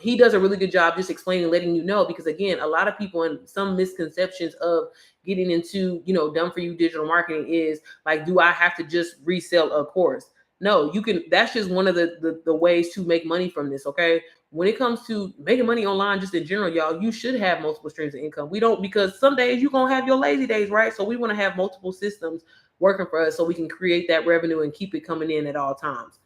he does a really good job just explaining, letting you know, because again, a lot of people and some misconceptions of getting into, done for you digital marketing is like, do I have to just resell a course? No, you can. That's just one of the ways to make money from this. Okay. When it comes to making money online, just in general, y'all, you should have multiple streams of income. We don't, because some days you're going to have your lazy days, right? So we want to have multiple systems working for us so we can create that revenue and keep it coming in at all times.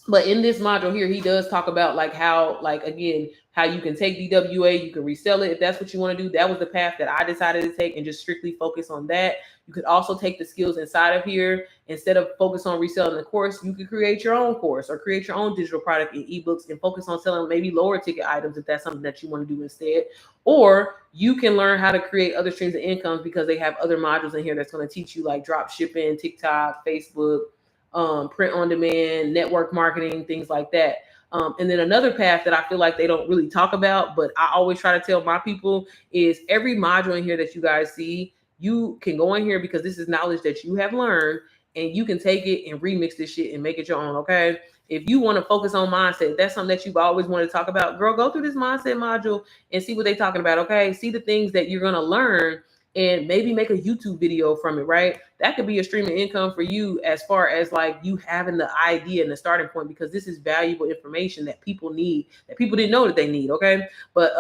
But in this module here, he does talk about like how, like, again, how you can take DWA, you can resell it if that's what you want to do. That was the path that I decided to take and just strictly focus on that. You could also take the skills inside of here. Instead of focus on reselling the course, you could create your own course or create your own digital product in ebooks and focus on selling maybe lower ticket items if that's something that you want to do instead. Or you can learn how to create other streams of income because they have other modules in here that's going to teach you like drop shipping, TikTok, Facebook, print on demand, network marketing, things like that. And then another path that I feel like they don't really talk about, but I always try to tell my people, is every module in here that you guys see, you can go in here because this is knowledge that you have learned and you can take it and remix this shit and make it your own. Okay. If you want to focus on mindset, that's something that you've always wanted to talk about, girl, go through this mindset module and see what they're talking about. Okay. See the things that you're going to learn and maybe make a YouTube video from it, right? That could be a stream of income for you as far as like you having the idea and the starting point, because this is valuable information that people need, that people didn't know that they need, okay? But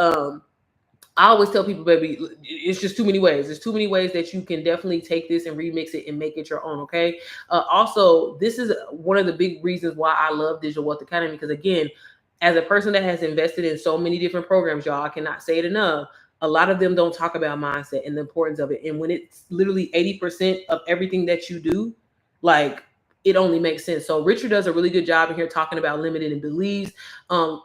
I always tell people, baby, it's just too many ways. There's too many ways that you can definitely take this and remix it and make it your own, okay? Also, this is one of the big reasons why I love Digital Wealth Academy, because again, as a person that has invested in so many different programs, y'all, I cannot say it enough. A lot of them don't talk about mindset and the importance of it. And when it's literally 80% of everything that you do, like, it only makes sense. So Richard does a really good job in here talking about limiting beliefs,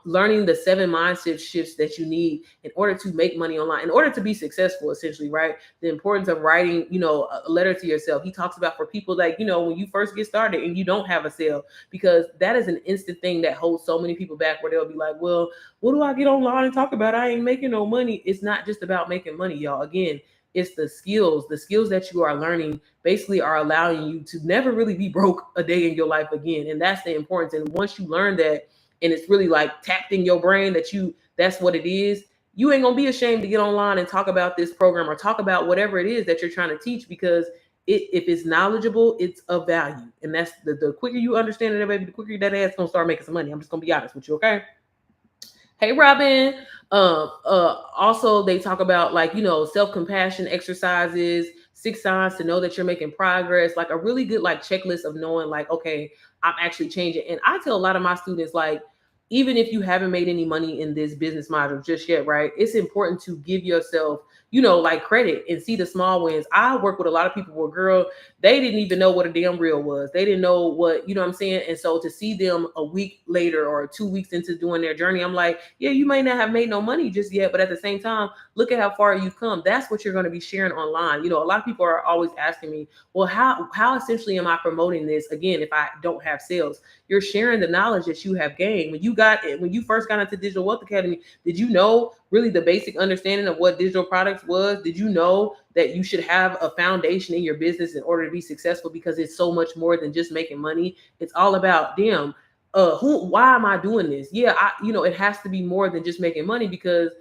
learning the 7 mindset shifts that you need in order to make money online, in order to be successful, essentially, right? The importance of writing, a letter to yourself. He talks about for people like, when you first get started and you don't have a sale, because that is an instant thing that holds so many people back, where they'll be like, well, what do I get online and talk about? I ain't making no money. It's not just about making money, y'all. Again, it's the skills that you are learning basically are allowing you to never really be broke a day in your life again. And that's the importance. And once you learn that, and it's really like tapped in your brain that's what it is, you ain't gonna be ashamed to get online and talk about this program or talk about whatever it is that you're trying to teach, because if it's knowledgeable, it's of value. And that's the quicker you understand it, baby, the quicker that ass gonna start making some money. I'm just gonna be honest with you, okay? Hey, Robin. Also, they talk about self-compassion exercises, 6 signs to know that you're making progress, like a really good checklist of knowing okay, I'm actually changing. And I tell a lot of my students, even if you haven't made any money in this business module just yet, right? It's important to give yourself, credit and see the small wins. I work with a lot of people where, girl, they didn't even know what a damn reel was. They didn't know what, you know what I'm saying? And so to see them a week later or 2 weeks into doing their journey, I'm like, yeah, you may not have made no money just yet, but at the same time, look at how far you've come. That's what you're going to be sharing online. A lot of people are always asking me, well, how essentially am I promoting this? Again, if I don't have sales, you're sharing the knowledge that you have gained. When you first got into Digital Wealth Academy, did you know really the basic understanding of what digital products was? Did you know that you should have a foundation in your business in order to be successful? Because it's so much more than just making money. It's all about, why am I doing this? Yeah, it has to be more than just making money, because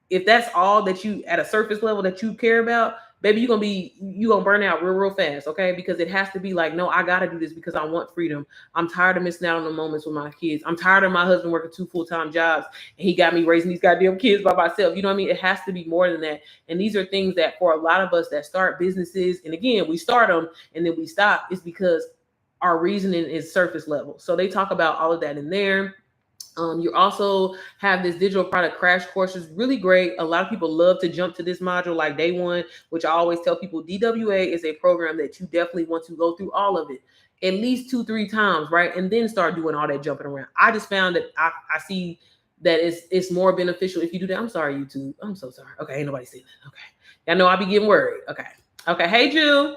if that's all that you at a surface level that you care about, baby, you're gonna burn out real fast, okay? Because it has to be like, no, I gotta do this because I want freedom. I'm tired of missing out on the moments with my kids. I'm tired of my husband working 2 full-time jobs and he got me raising these goddamn kids by myself. You know what I mean? It has to be more than that. And these are things that for a lot of us that start businesses, and again, we start them and then we stop, it's because our reasoning is surface level. So they talk about all of that in there. You also have this digital product crash course, is really great. A lot of people love to jump to this module like day one, which I always tell people, DWA is a program that you definitely want to go through all of it at least 2-3 times, right? And then start doing all that jumping around. I just found that I see that it's more beneficial if you do that. I'm sorry, YouTube. I'm so sorry. Okay, ain't nobody saying that. Okay. Y'all know I be getting worried. Okay. Hey, Jew.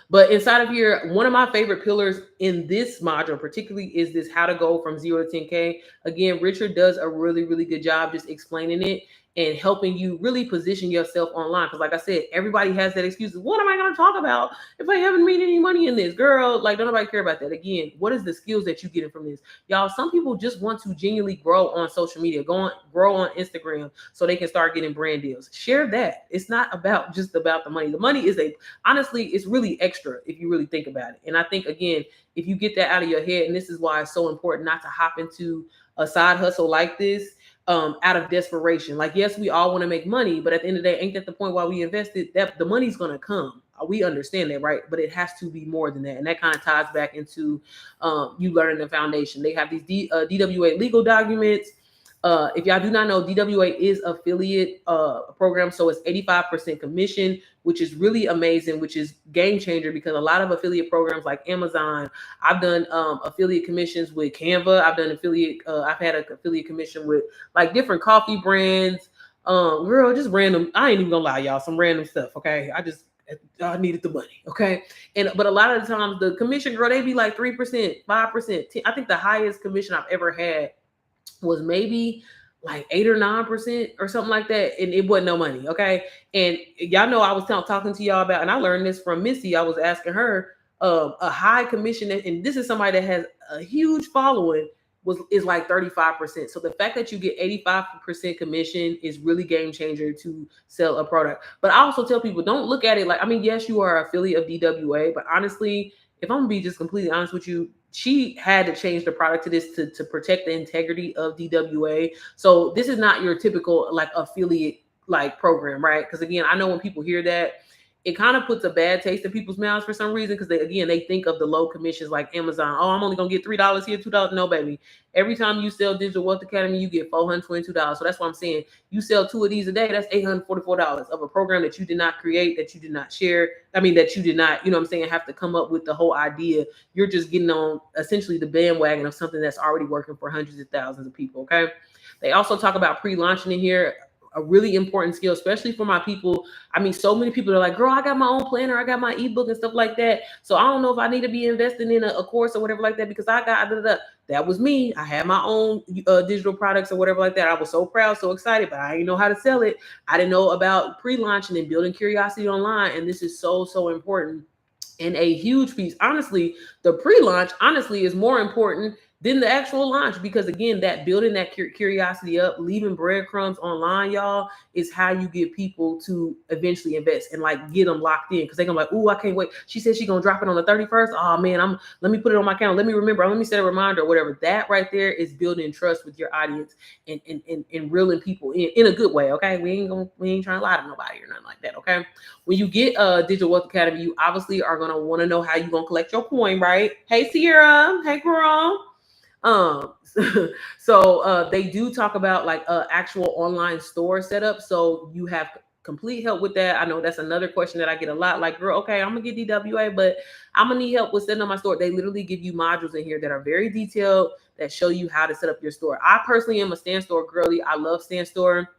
But inside of here, one of my favorite pillars in this module particularly is this how to go from 0 to 10K. Again, Richard does a really, really good job just explaining it and helping you really position yourself online. Because like I said, everybody has that excuse. What am I going to talk about if I haven't made any money in this? Girl, don't nobody care about that. Again, what is the skills that you get from this? Y'all, some people just want to genuinely grow on social media, grow on Instagram so they can start getting brand deals. Share that. It's not just about the money. The money is honestly, it's really extra if you really think about it. And I think, again, if you get that out of your head, and this is why it's so important not to hop into a side hustle like this out of desperation. Like, yes, we all want to make money, but at the end of the day, ain't that the point why we invested? That the money's going to come. We understand that, right? But it has to be more than that. And that kind of ties back into you learning the foundation. They have these DWA legal documents. If y'all do not know, DWA is affiliate program. So it's 85% commission, which is really amazing, which is game changer, because a lot of affiliate programs like Amazon, I've done affiliate commissions with Canva. I've had an affiliate commission with different coffee brands. Girl, just random. I ain't even gonna lie, y'all, some random stuff. Okay. I needed the money. Okay. But a lot of the times the commission, girl, they be like 3%, 5%. I think the highest commission I've ever had was maybe 8 or 9% or something like that. And it wasn't no money. Okay. And y'all know I was talking to y'all about, and I learned this from Missy. I was asking her a high commission. And this is somebody that has a huge following is 35%. So the fact that you get 85% commission is really game changer to sell a product. But I also tell people, don't look at it yes, you are an affiliate of DWA, but honestly, if I'm gonna be just completely honest with you, she had to change the product to this to protect the integrity of DWA. So this is not your typical affiliate program, right? Because again, I know when people hear that, it kind of puts a bad taste in people's mouths for some reason, because they think of the low commissions like Amazon. Oh, I'm only gonna get $3 here, $2. No, baby. Every time you sell Digital Wealth Academy, you get $422. So that's what I'm saying. You sell 2 of these a day, that's $844 of a program that you did not create, that you did not share. I mean, that you did not, you know what I'm saying, have to come up with the whole idea. You're just getting on essentially the bandwagon of something that's already working for hundreds of thousands of people. Okay. They also talk about pre-launching in here, a really important skill, especially for my people. I mean, so many people are like, girl, I got my own planner, I got my ebook and stuff like that. So I don't know if I need to be investing in a course or whatever like that, because I got that was me. I had my own digital products or whatever like that. I was so proud, so excited, but I didn't know how to sell it. I didn't know about pre-launching and building curiosity online. And this is so, so important. And a huge piece, honestly, the pre-launch, honestly, is more important than the actual launch, because again, that building that curiosity up, leaving breadcrumbs online, y'all, is how you get people to eventually invest and like get them locked in, because they're gonna be like, oh, I can't wait. She said she's gonna drop it on the 31st. Oh man, let me put it on my calendar. Let me remember. Let me set a reminder or whatever. That right there is building trust with your audience and reeling people in a good way. Okay, we ain't trying to lie to nobody or nothing like that. Okay, when you get Digital Wealth Academy, you obviously are gonna want to know how you're gonna collect your coin, right? Hey Sierra, hey girl. So they do talk about like actual online store setup. So you have complete help with that. I know that's another question that I get a lot. Like, girl, okay, I'm gonna get DWA, but I'm gonna need help with setting up my store. They literally give you modules in here that are very detailed, that show you how to set up your store. I personally am a Stand Store girly. I love Stand Store.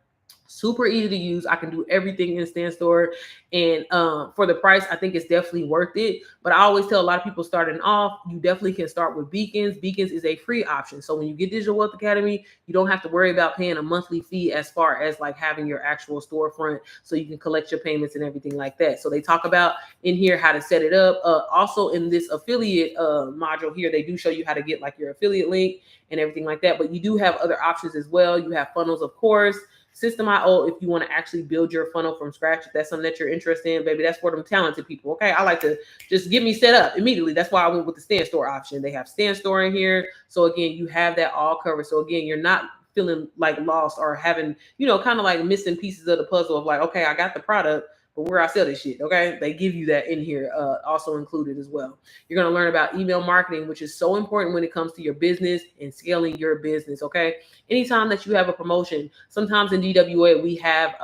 Super easy to use. I can do everything in Stand Store, and for the price, I think it's definitely worth it. But I always tell a lot of people starting off, you definitely can start with Beacons. Beacons is a free option. So when you get Digital Wealth Academy, you don't have to worry about paying a monthly fee as far as like having your actual storefront, so you can collect your payments and everything like that. So they talk about in here how to set it up. Also in this affiliate module here, they do show you how to get like your affiliate link and everything like that. But you do have other options as well. You have funnels, of course. System.io, if you want to actually build your funnel from scratch, if that's something that you're interested in, baby, that's for them talented people. Okay, I like to just get me set up immediately. That's why I went with the Stand Store option. They have Stand Store in here, so again, you have that all covered. So again, you're not feeling like lost or having, kind of like missing pieces of the puzzle of like, okay, I got the product, but where I sell this shit. Okay, they give you that in here, also included as well. You're going to learn about email marketing, which is so important when it comes to your business and scaling your business. Okay, anytime that you have a promotion, sometimes in DWA we have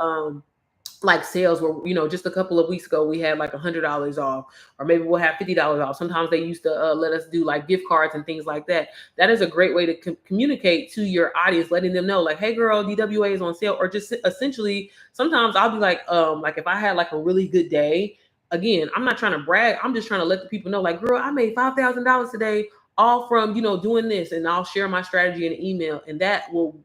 like sales where, just a couple of weeks ago we had like $100 off, or maybe we'll have $50 off. Sometimes they used to let us do like gift cards and things like that. That is a great way to communicate to your audience, letting them know like, hey girl, DWA is on sale. Or just essentially, sometimes I'll be like if I had like a really good day, again, I'm not trying to brag, I'm just trying to let the people know like, girl, I made $5,000 today, all from doing this. And I'll share my strategy in an email, and that will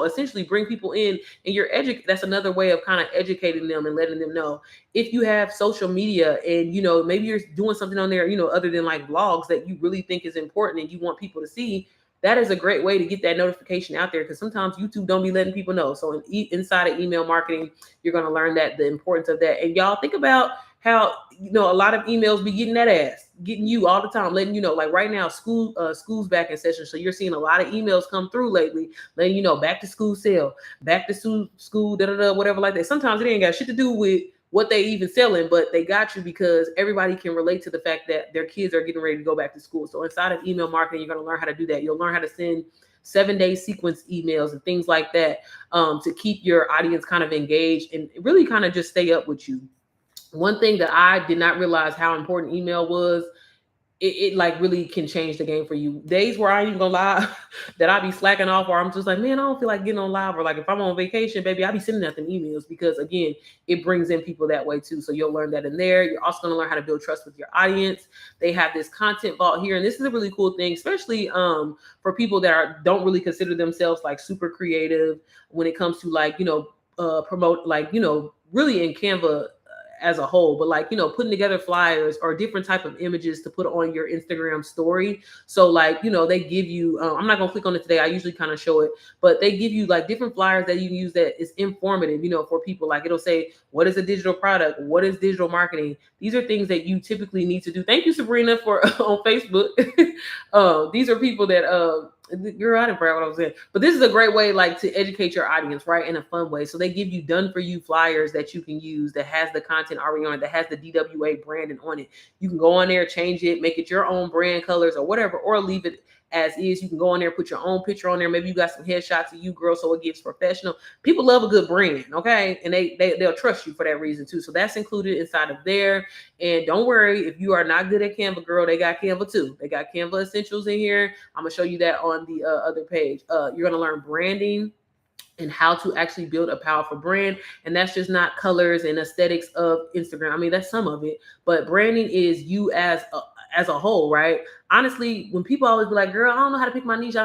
essentially bring people in. And that's another way of kind of educating them and letting them know. If you have social media and maybe you're doing something on there other than like vlogs that you really think is important and you want people to see, that is a great way to get that notification out there, because sometimes YouTube don't be letting people know. So inside of email marketing, you're going to learn that, the importance of that. And y'all think about how a lot of emails be getting you all the time, letting you know, like right now, school's back in session, so you're seeing a lot of emails come through lately, letting you know, back to school sale, back to school, whatever like that. Sometimes it ain't got shit to do with what they even selling, but they got you because everybody can relate to the fact that their kids are getting ready to go back to school. So inside of email marketing, you're going to learn how to do that. You'll learn how to send 7-day sequence emails and things like that, to keep your audience kind of engaged and really kind of just stay up with you. One thing that I did not realize how important email was, it like really can change the game for you. Days where I ain't even gonna lie, that I be slacking off, or I'm just like, man, I don't feel like getting on live, or like if I'm on vacation, baby, I be sending out them emails, because again, it brings in people that way too. So you'll learn that in there. You're also gonna learn how to build trust with your audience. They have this content vault here, and this is a really cool thing, especially for people that don't really consider themselves like super creative when it comes to like promote, like really in Canva as a whole, but like putting together flyers or different type of images to put on your Instagram story. So like they give you I'm not gonna click on it today, I usually kind of show it, but they give you like different flyers that you can use that is informative for people. Like it'll say, what is a digital product, what is digital marketing. These are things that you typically need to do. Thank you, Sabrina, for on Facebook. These are people that Girl, I didn't forget what I was saying. But this is a great way, like, to educate your audience, right, in a fun way. So they give you done for you flyers that you can use that has the content already on it, that has the DWA branding on it. You can go on there, change it, make it your own brand colors or whatever, or leave it as is. You can go on there, put your own picture on there. Maybe you got some headshots of you, girl, so it gets professional. People love a good brand, okay? And they'll trust you for that reason too. So that's included inside of there. And don't worry, if you are not good at Canva, girl, they got Canva too. They got Canva Essentials in here. I'm gonna show you that on the other page. You're gonna learn branding and how to actually build a powerful brand. And that's just not colors and aesthetics of Instagram. I mean, that's some of it, but branding is you as a whole, right? Honestly, when people always be like, girl, I don't know how to pick my niche.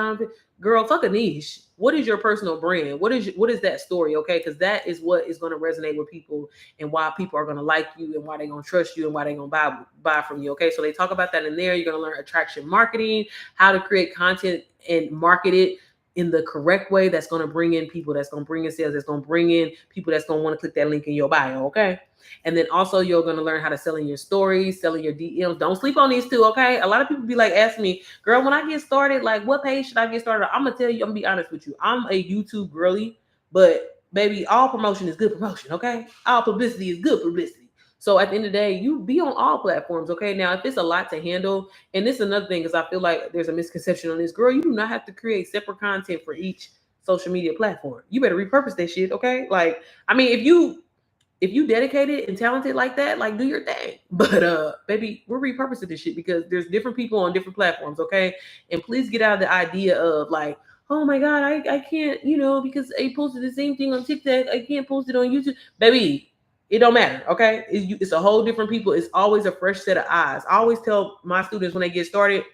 Girl, fuck a niche. What is your personal brand? What is that story? Okay. Because that is what is going to resonate with people and why people are going to like you and why they're going to trust you and why they're going to buy from you. Okay. So they talk about that in there. You're going to learn attraction marketing, how to create content and market it in the correct way that's going to bring in people, that's going to bring in sales, that's going to bring in people that's going to want to click that link in your bio, okay? And then also you're going to learn how to sell in your stories, sell in your DMs. Don't sleep on these two, okay? A lot of people be like, ask me, girl, when I get started, like, what page should I get started? I'm going to tell you, I'm going to be honest with you. I'm a YouTube girly, but baby, all promotion is good promotion, okay? All publicity is good publicity. So at the end of the day, you be on all platforms, okay? Now, if it's a lot to handle, and this is another thing, because I feel like there's a misconception on this, girl, you do not have to create separate content for each social media platform. You better repurpose that shit, okay? Like, I mean, if you dedicated and talented like that, like, do your thing. But baby, we're repurposing this shit because there's different people on different platforms, okay? And please get out of the idea of like, oh my God, I can't, because I posted the same thing on TikTok, I can't post it on YouTube. Baby, it don't matter, okay? It's a whole different people. It's always a fresh set of eyes. I always tell my students when they get started,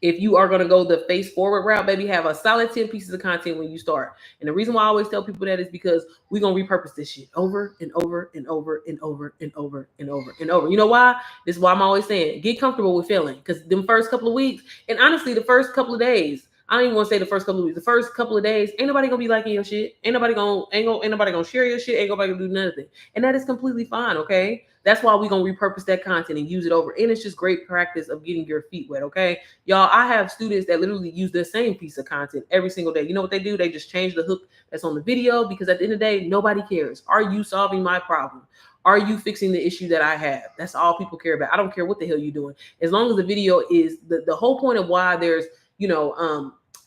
if you are going to go the face forward route, baby, have a solid 10 pieces of content when you start. And the reason why I always tell people that is because we're going to repurpose this shit over and over and over and over and over and over and over. You know why? This is why I'm always saying, get comfortable with failing. Because them first couple of weeks, and honestly, the first couple of days, I don't even want to say the first couple of weeks. The first couple of days, ain't nobody gonna be liking your shit. Ain't nobody gonna share your shit. Ain't nobody gonna do nothing. And that is completely fine, okay? That's why we're gonna repurpose that content and use it over. And it's just great practice of getting your feet wet, okay? Y'all, I have students that literally use the same piece of content every single day. You know what they do? They just change the hook that's on the video because at the end of the day, nobody cares. Are you solving my problem? Are you fixing the issue that I have? That's all people care about. I don't care what the hell you're doing. As long as the video is the whole point of why there's,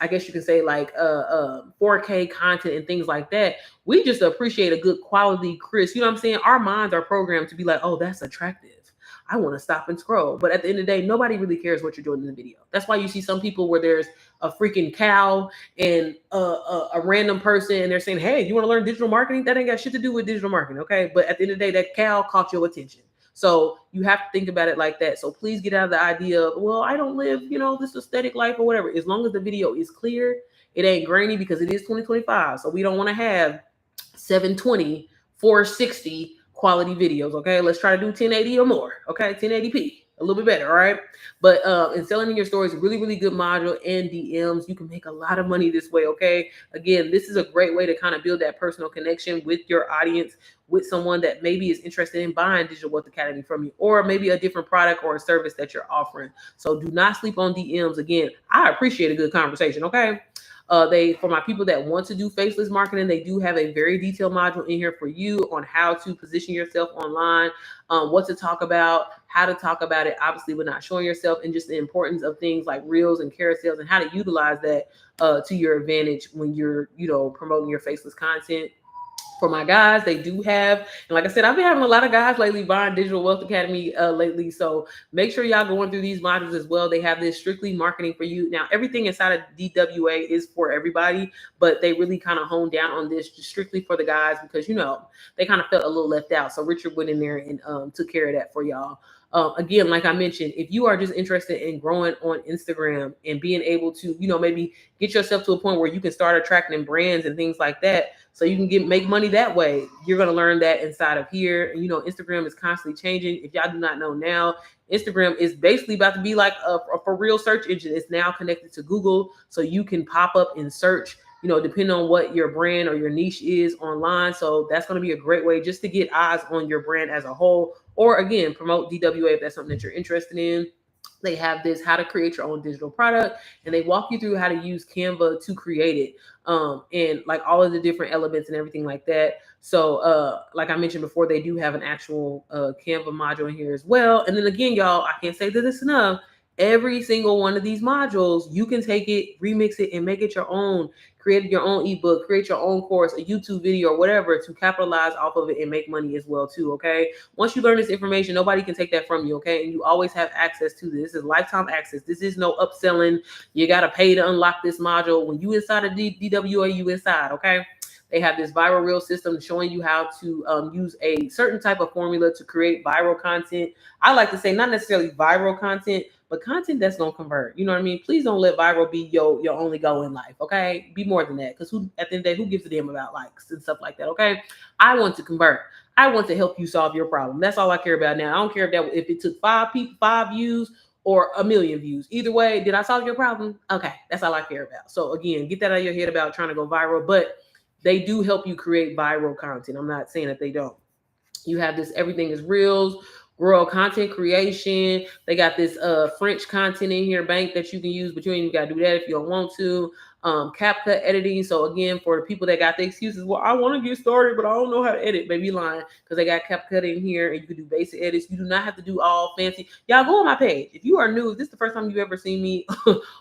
I guess you can say like 4K content and things like that. We just appreciate a good quality, crisp. You know what I'm saying? Our minds are programmed to be like, oh, that's attractive. I want to stop and scroll. But at the end of the day, nobody really cares what you're doing in the video. That's why you see some people where there's a freaking cow and a random person and they're saying, hey, you want to learn digital marketing? That ain't got shit to do with digital marketing, okay? But at the end of the day, that cow caught your attention. So you have to think about it like that. So please get out of the idea of, well, I don't live, this aesthetic life or whatever. As long as the video is clear, it ain't grainy because it is 2025. So we don't want to have 720, 460 quality videos. Okay. Let's try to do 1080 or more. Okay. 1080p, a little bit better. All right. But in selling in your stories, really, really good module and DMs. You can make a lot of money this way. Okay. Again, this is a great way to kind of build that personal connection with your audience, with someone that maybe is interested in buying Digital Wealth Academy from you, or maybe a different product or a service that you're offering. So do not sleep on DMs. Again, I appreciate a good conversation. Okay. For my people that want to do faceless marketing, they do have a very detailed module in here for you on how to position yourself online, what to talk about, how to talk about it, obviously, but not showing yourself, and just the importance of things like reels and carousels and how to utilize that to your advantage when you're, promoting your faceless content. For my guys, they do have, and like I said, I've been having a lot of guys lately buying Digital Wealth Academy lately. So make sure y'all going through these modules as well. They have this strictly marketing for you. Now, everything inside of DWA is for everybody, but they really kind of honed down on this just strictly for the guys because, they kind of felt a little left out. So Richard went in there and took care of that for y'all. Again, like I mentioned, if you are just interested in growing on Instagram and being able to, maybe get yourself to a point where you can start attracting brands and things like that, so you can make money that way, you're going to learn that inside of here. And, Instagram is constantly changing. If y'all do not know now, Instagram is basically about to be like a for real search engine. It's now connected to Google, so you can pop up and search, depending on what your brand or your niche is online. So that's going to be a great way just to get eyes on your brand as a whole, or again, promote DWA if that's something that you're interested in. They have this how to create your own digital product, and they walk you through how to use Canva to create it, and like all of the different elements and everything like that. So like I mentioned before, they do have an actual Canva module in here as well. And then again, y'all, I can't say this enough, every single one of these modules, you can take it, remix it, and make it your own. Create your own ebook, create your own course, a YouTube video, or whatever, to capitalize off of it and make money as well too. Okay, once you learn this information, nobody can take that from you. Okay, and you always have access to this. This is lifetime access. This is no upselling. You got to pay to unlock this module. When you inside of DWA, you inside. Okay, they have this viral reel system showing you how to use a certain type of formula to create viral content. I like to say not necessarily viral content, but content that's gonna convert. You know what I mean? Please don't let viral be your only goal in life. Okay, be more than that. Because who at the end of the day, who gives a damn about likes and stuff like that? Okay, I want to convert. I want to help you solve your problem. That's all I care about now. I don't care if it took 5 people, 5 views, or 1 million views. Either way, did I solve your problem? Okay, that's all I care about. So again, get that out of your head about trying to go viral. But they do help you create viral content. I'm not saying that they don't. You have this everything is reels, grow content creation. They got this French content in here bank that you can use, but you ain't even got to do that if you don't want to. CapCut editing. So again, for the people that got the excuses, well, I want to get started, but I don't know how to edit. Baby, lying, because they got CapCut in here, and you can do basic edits. You do not have to do all fancy. Y'all go on my page if you are new. If this is the first time you ever seen me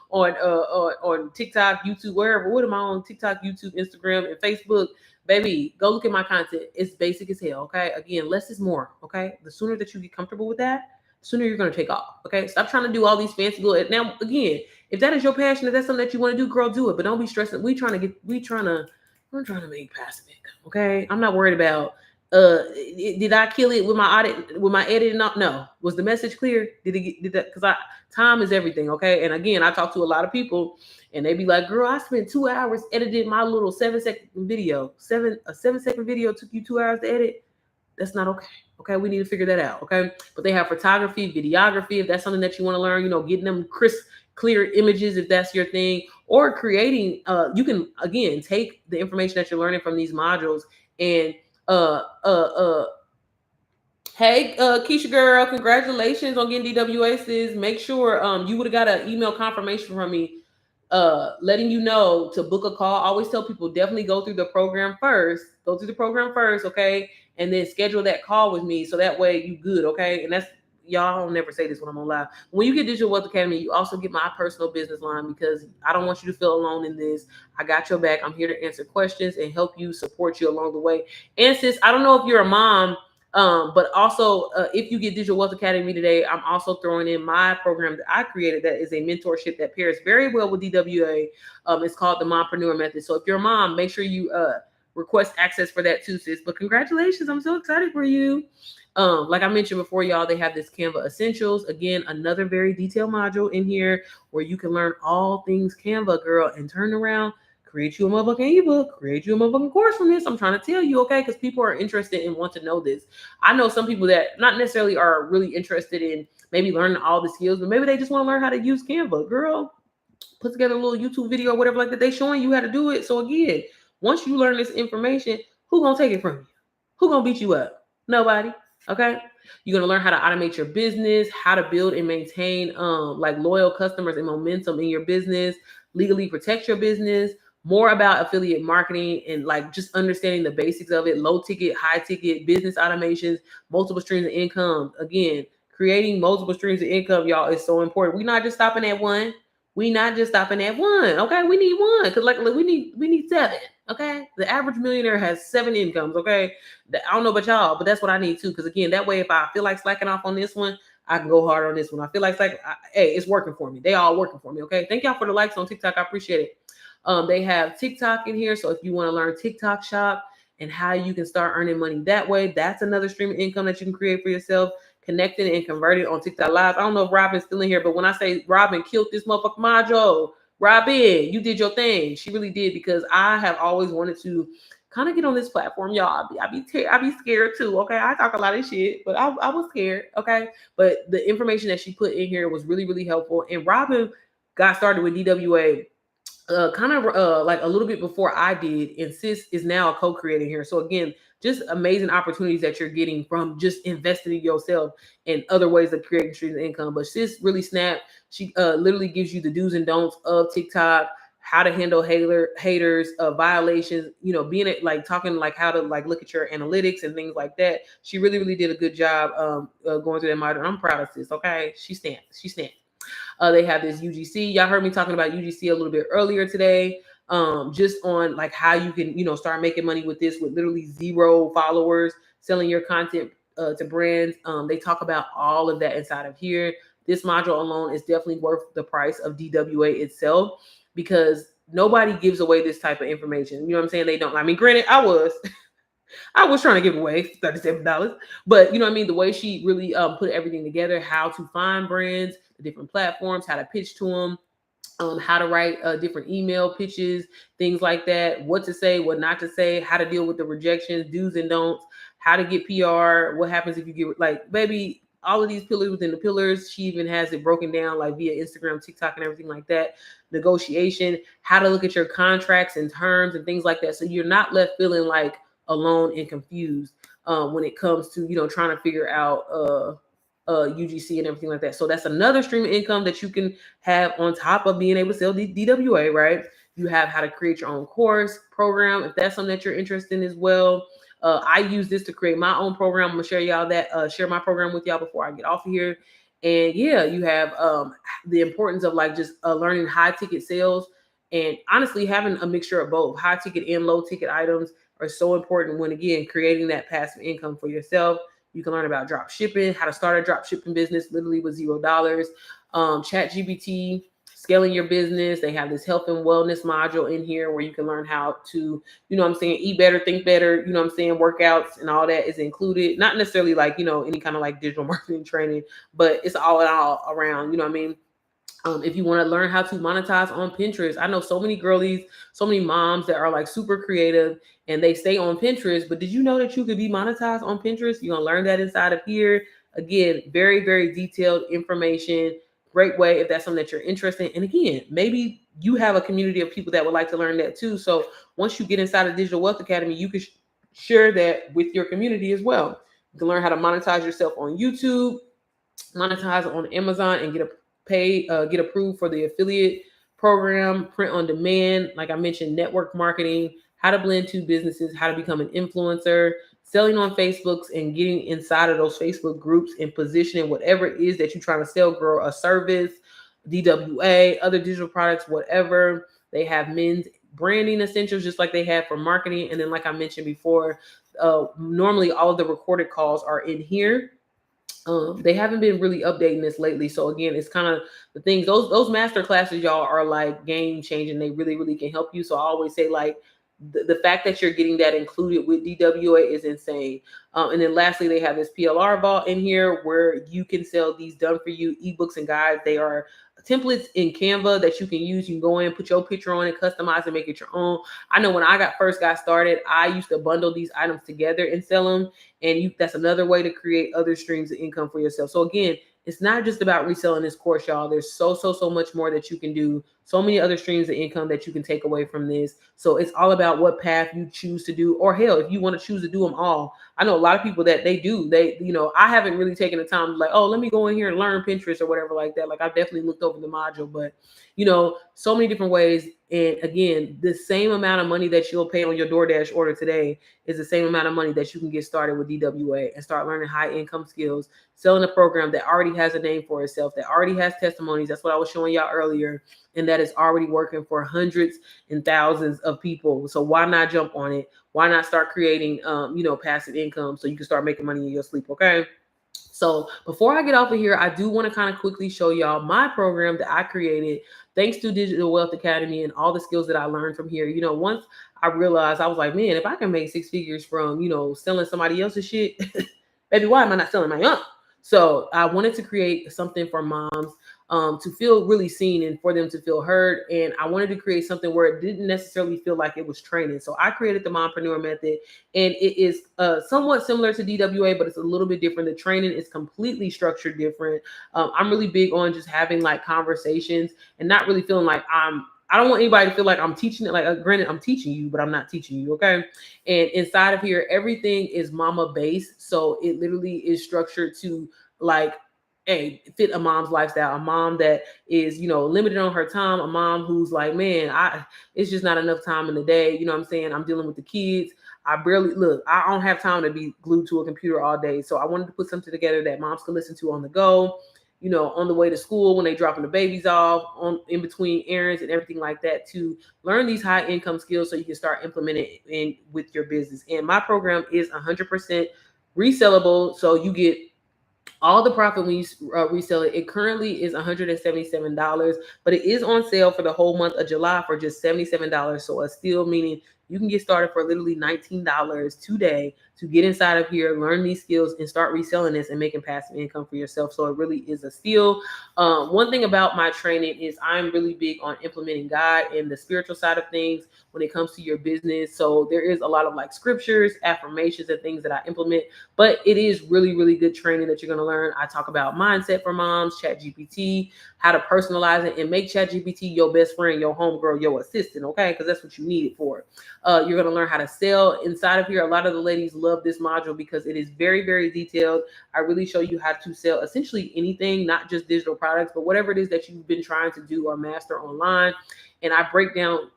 on TikTok, YouTube, wherever. What am I on? TikTok, YouTube, Instagram, and Facebook. Baby, go look at my content. It's basic as hell. Okay. Again, less is more. Okay. The sooner that you get comfortable with that, the sooner you're going to take off. Okay. Stop trying to do all these fancy good. Now, again, if that is your passion, if that's something that you want to do, girl, do it. But don't be stressing. We're trying to make passive income. Okay. I'm not worried about, did I kill it with my editing? No. Was the message clear? Did that? Because time is everything. Okay. And again, I talk to a lot of people, and they be like, girl, I spent 2 hours editing my little 7-second video. A 7-second video took you 2 hours to edit. That's not okay. Okay. We need to figure that out. Okay. But they have photography, videography. If that's something that you want to learn, getting them crisp, clear images, if that's your thing, or creating, you can, again, take the information that you're learning from these modules and, hey, Keisha girl, congratulations on getting DWA, sis. Make sure, you would have got an email confirmation from me, letting you know to book a call. I always tell people, definitely go through the program first. Okay, and then schedule that call with me, so that way you good. Okay, and that's, y'all don't never say this when I'm on live. When you get Digital Wealth Academy, you also get my personal business line, because I don't want you to feel alone in this. I got your back. I'm here to answer questions and help you, support you along the way. And sis, I don't know if you're a mom, but also if you get Digital Wealth Academy today, I'm also throwing in my program that I created that is a mentorship that pairs very well with DWA. It's called the Mompreneur Method. So if you're a mom, make sure you request access for that too, sis. But congratulations, I'm so excited for you. Like I mentioned before, y'all, they have this Canva Essentials. Again, another very detailed module in here where you can learn all things Canva, girl, and turn around, create you a motherfucking ebook, create you a motherfucking course from this. I'm trying to tell you, okay, because people are interested and want to know this. I know some people that not necessarily are really interested in maybe learning all the skills, but maybe they just want to learn how to use Canva. Girl, put together a little YouTube video or whatever like that. They showing you how to do it. So again, once you learn this information, who gonna take it from you? Who gonna beat you up? Nobody. Okay. You're gonna learn how to automate your business, how to build and maintain like loyal customers and momentum in your business, legally protect your business, more about affiliate marketing and like just understanding the basics of it, low ticket, high ticket, business automations, multiple streams of income. Again, creating multiple streams of income, y'all, is so important. We're not just stopping at one. Okay, we need one, because like we need 7. Okay, the average millionaire has 7 incomes. Okay, I don't know about y'all, but that's what I need too. Because again, that way, if I feel like slacking off on this one, I can go hard on this one. I feel like hey, it's working for me. They all working for me. Okay, thank y'all for the likes on TikTok. I appreciate it. They have TikTok in here, so if you want to learn TikTok shop and how you can start earning money that way, that's another stream of income that you can create for yourself. Connected and converted on TikTok Live. I don't know if Robin's still in here, but when I say Robin killed this motherfucking module, Robin, you did your thing. She really did, because I have always wanted to kind of get on this platform, y'all. I be scared too. Okay, I talk a lot of shit, but I was scared. Okay, but the information that she put in here was really, really helpful. And Robin got started with DWA kind of like a little bit before I did, and sis is now a co-creator here. So again, just amazing opportunities that you're getting from just investing in yourself and other ways of creating streams of income. But sis really snapped. She literally gives you the do's and don'ts of TikTok, how to handle haters, violations, being it like talking like how to like look at your analytics and things like that. She really did a good job going through that model. I'm proud of sis. Okay, she stands. They have this UGC. Y'all heard me talking about UGC a little bit earlier today. Just on like how you can, start making money with this with literally 0 followers, selling your content to brands. They talk about all of that inside of here. This module alone is definitely worth the price of DWA itself because nobody gives away this type of information. You know what I'm saying? They don't. I mean, granted, I was trying to give away $37, but you know what I mean? The way she really put everything together, how to find brands, the different platforms, how to pitch to them, how to write different email pitches, things like that, what to say, what not to say, how to deal with the rejections, do's and don'ts, how to get PR, what happens if you get like, baby, all of these pillars within the pillars. She even has it broken down like via Instagram, TikTok, and everything like that. Negotiation, how to look at your contracts and terms and things like that. So you're not left feeling like alone and confused when it comes to, trying to figure out UGC and everything like that. So that's another stream of income that you can have on top of being able to sell DWA, right? You have how to create your own course program, if that's something that you're interested in as well. I use this to create my own program. I'm gonna share y'all that, share my program with y'all before I get off of here. And yeah, you have the importance of like just learning high ticket sales and honestly having a mixture of both. High ticket and low ticket items are so important when, again, creating that passive income for yourself. You can learn about drop shipping, how to start a drop shipping business literally with $0. ChatGPT, scaling your business. They have this health and wellness module in here where you can learn how to, eat better, think better, workouts and all that is included. Not necessarily like, any kind of like digital marketing training, but it's all around, if you want to learn how to monetize on Pinterest. I know so many girlies, so many moms that are like super creative and they stay on Pinterest, but did you know that you could be monetized on Pinterest? You're going to learn that inside of here. Again, very, very detailed information. Great way if that's something that you're interested in. And again, maybe you have a community of people that would like to learn that too. So once you get inside of Digital Wealth Academy, you can share that with your community as well. You can learn how to monetize yourself on YouTube, monetize on Amazon, and get approved for the affiliate program, print on demand, like I mentioned, network marketing, how to blend 2 businesses, how to become an influencer, selling on Facebooks and getting inside of those Facebook groups and positioning whatever it is that you're trying to sell, grow a service, DWA, other digital products, whatever. They have men's branding essentials just like they have for marketing. And then like I mentioned before, normally all of the recorded calls are in here. They haven't been really updating this lately. So again, it's kind of the things, those master classes, y'all, are like game changing. They really can help you. So I always say like the fact that you're getting that included with DWA is insane. And then lastly, they have this PLR vault in here where you can sell these done for you ebooks and guides. They are templates in Canva that you can use. You can go in, put your picture on it, customize and make it your own. I know when I first got started, I used to bundle these items together and sell them. And that's another way to create other streams of income for yourself. So again, it's not just about reselling this course, y'all. There's so much more that you can do. So many other streams of income that you can take away from this. So it's all about what path you choose to do, or hell, if you want to choose to do them all. I know a lot of people that I haven't really taken the time to like, oh, let me go in here and learn Pinterest or whatever like that. Like I've definitely looked over the module, but so many different ways. And again, the same amount of money that you'll pay on your DoorDash order today is the same amount of money that you can get started with DWA and start learning high income skills, selling a program that already has a name for itself, that already has testimonies. That's what I was showing y'all earlier. And that is already working for hundreds and thousands of people. So why not jump on it? Why not start creating, passive income so you can start making money in your sleep? Okay. So before I get off of here, I do want to kind of quickly show y'all my program that I created thanks to Digital Wealth Academy and all the skills that I learned from here. Once I realized, I was like, man, if I can make 6 figures from, selling somebody else's shit, baby, why am I not selling my own? So I wanted to create something for moms to feel really seen and for them to feel heard. And I wanted to create something where it didn't necessarily feel like it was training. So I created the Mompreneur Method, and it is somewhat similar to DWA, but it's a little bit different. The training is completely structured different. I'm really big on just having like conversations and not really feeling like I'm I don't want anybody to feel like I'm teaching it. Like, granted, I'm teaching you, but I'm not teaching you. Okay. And inside of here, everything is mama based. So it literally is structured to like, hey, fit a mom's lifestyle, a mom that is, limited on her time, a mom who's like, man, it's just not enough time in the day. You know what I'm saying? I'm dealing with the kids. I don't have time to be glued to a computer all day. So I wanted to put something together that moms can listen to on the go, on the way to school, when they dropping the babies off, on in between errands and everything like that, to learn these high income skills so you can start implementing in with your business. And my program is 100% resellable. So you get all the profit when you resell it. It currently is $177, but it is on sale for the whole month of July for just $77. So a steal, meaning you can get started for literally $19 today to get inside of here, learn these skills, and start reselling this and making passive income for yourself. So it really is a steal. One thing about my training is I'm really big on implementing God and the spiritual side of things when it comes to your business. So there is a lot of like scriptures, affirmations, and things that I implement, but it is really, really good training that you're going to learn. I talk about mindset for moms, ChatGPT, how to personalize it and make ChatGPT your best friend, your homegirl, your assistant, okay? Because that's what you need it for. You're going to learn how to sell inside of here. A lot of the ladies love this module because it is very, very detailed. I really show you how to sell essentially anything, not just digital products, but whatever it is that you've been trying to do or master online. And I break down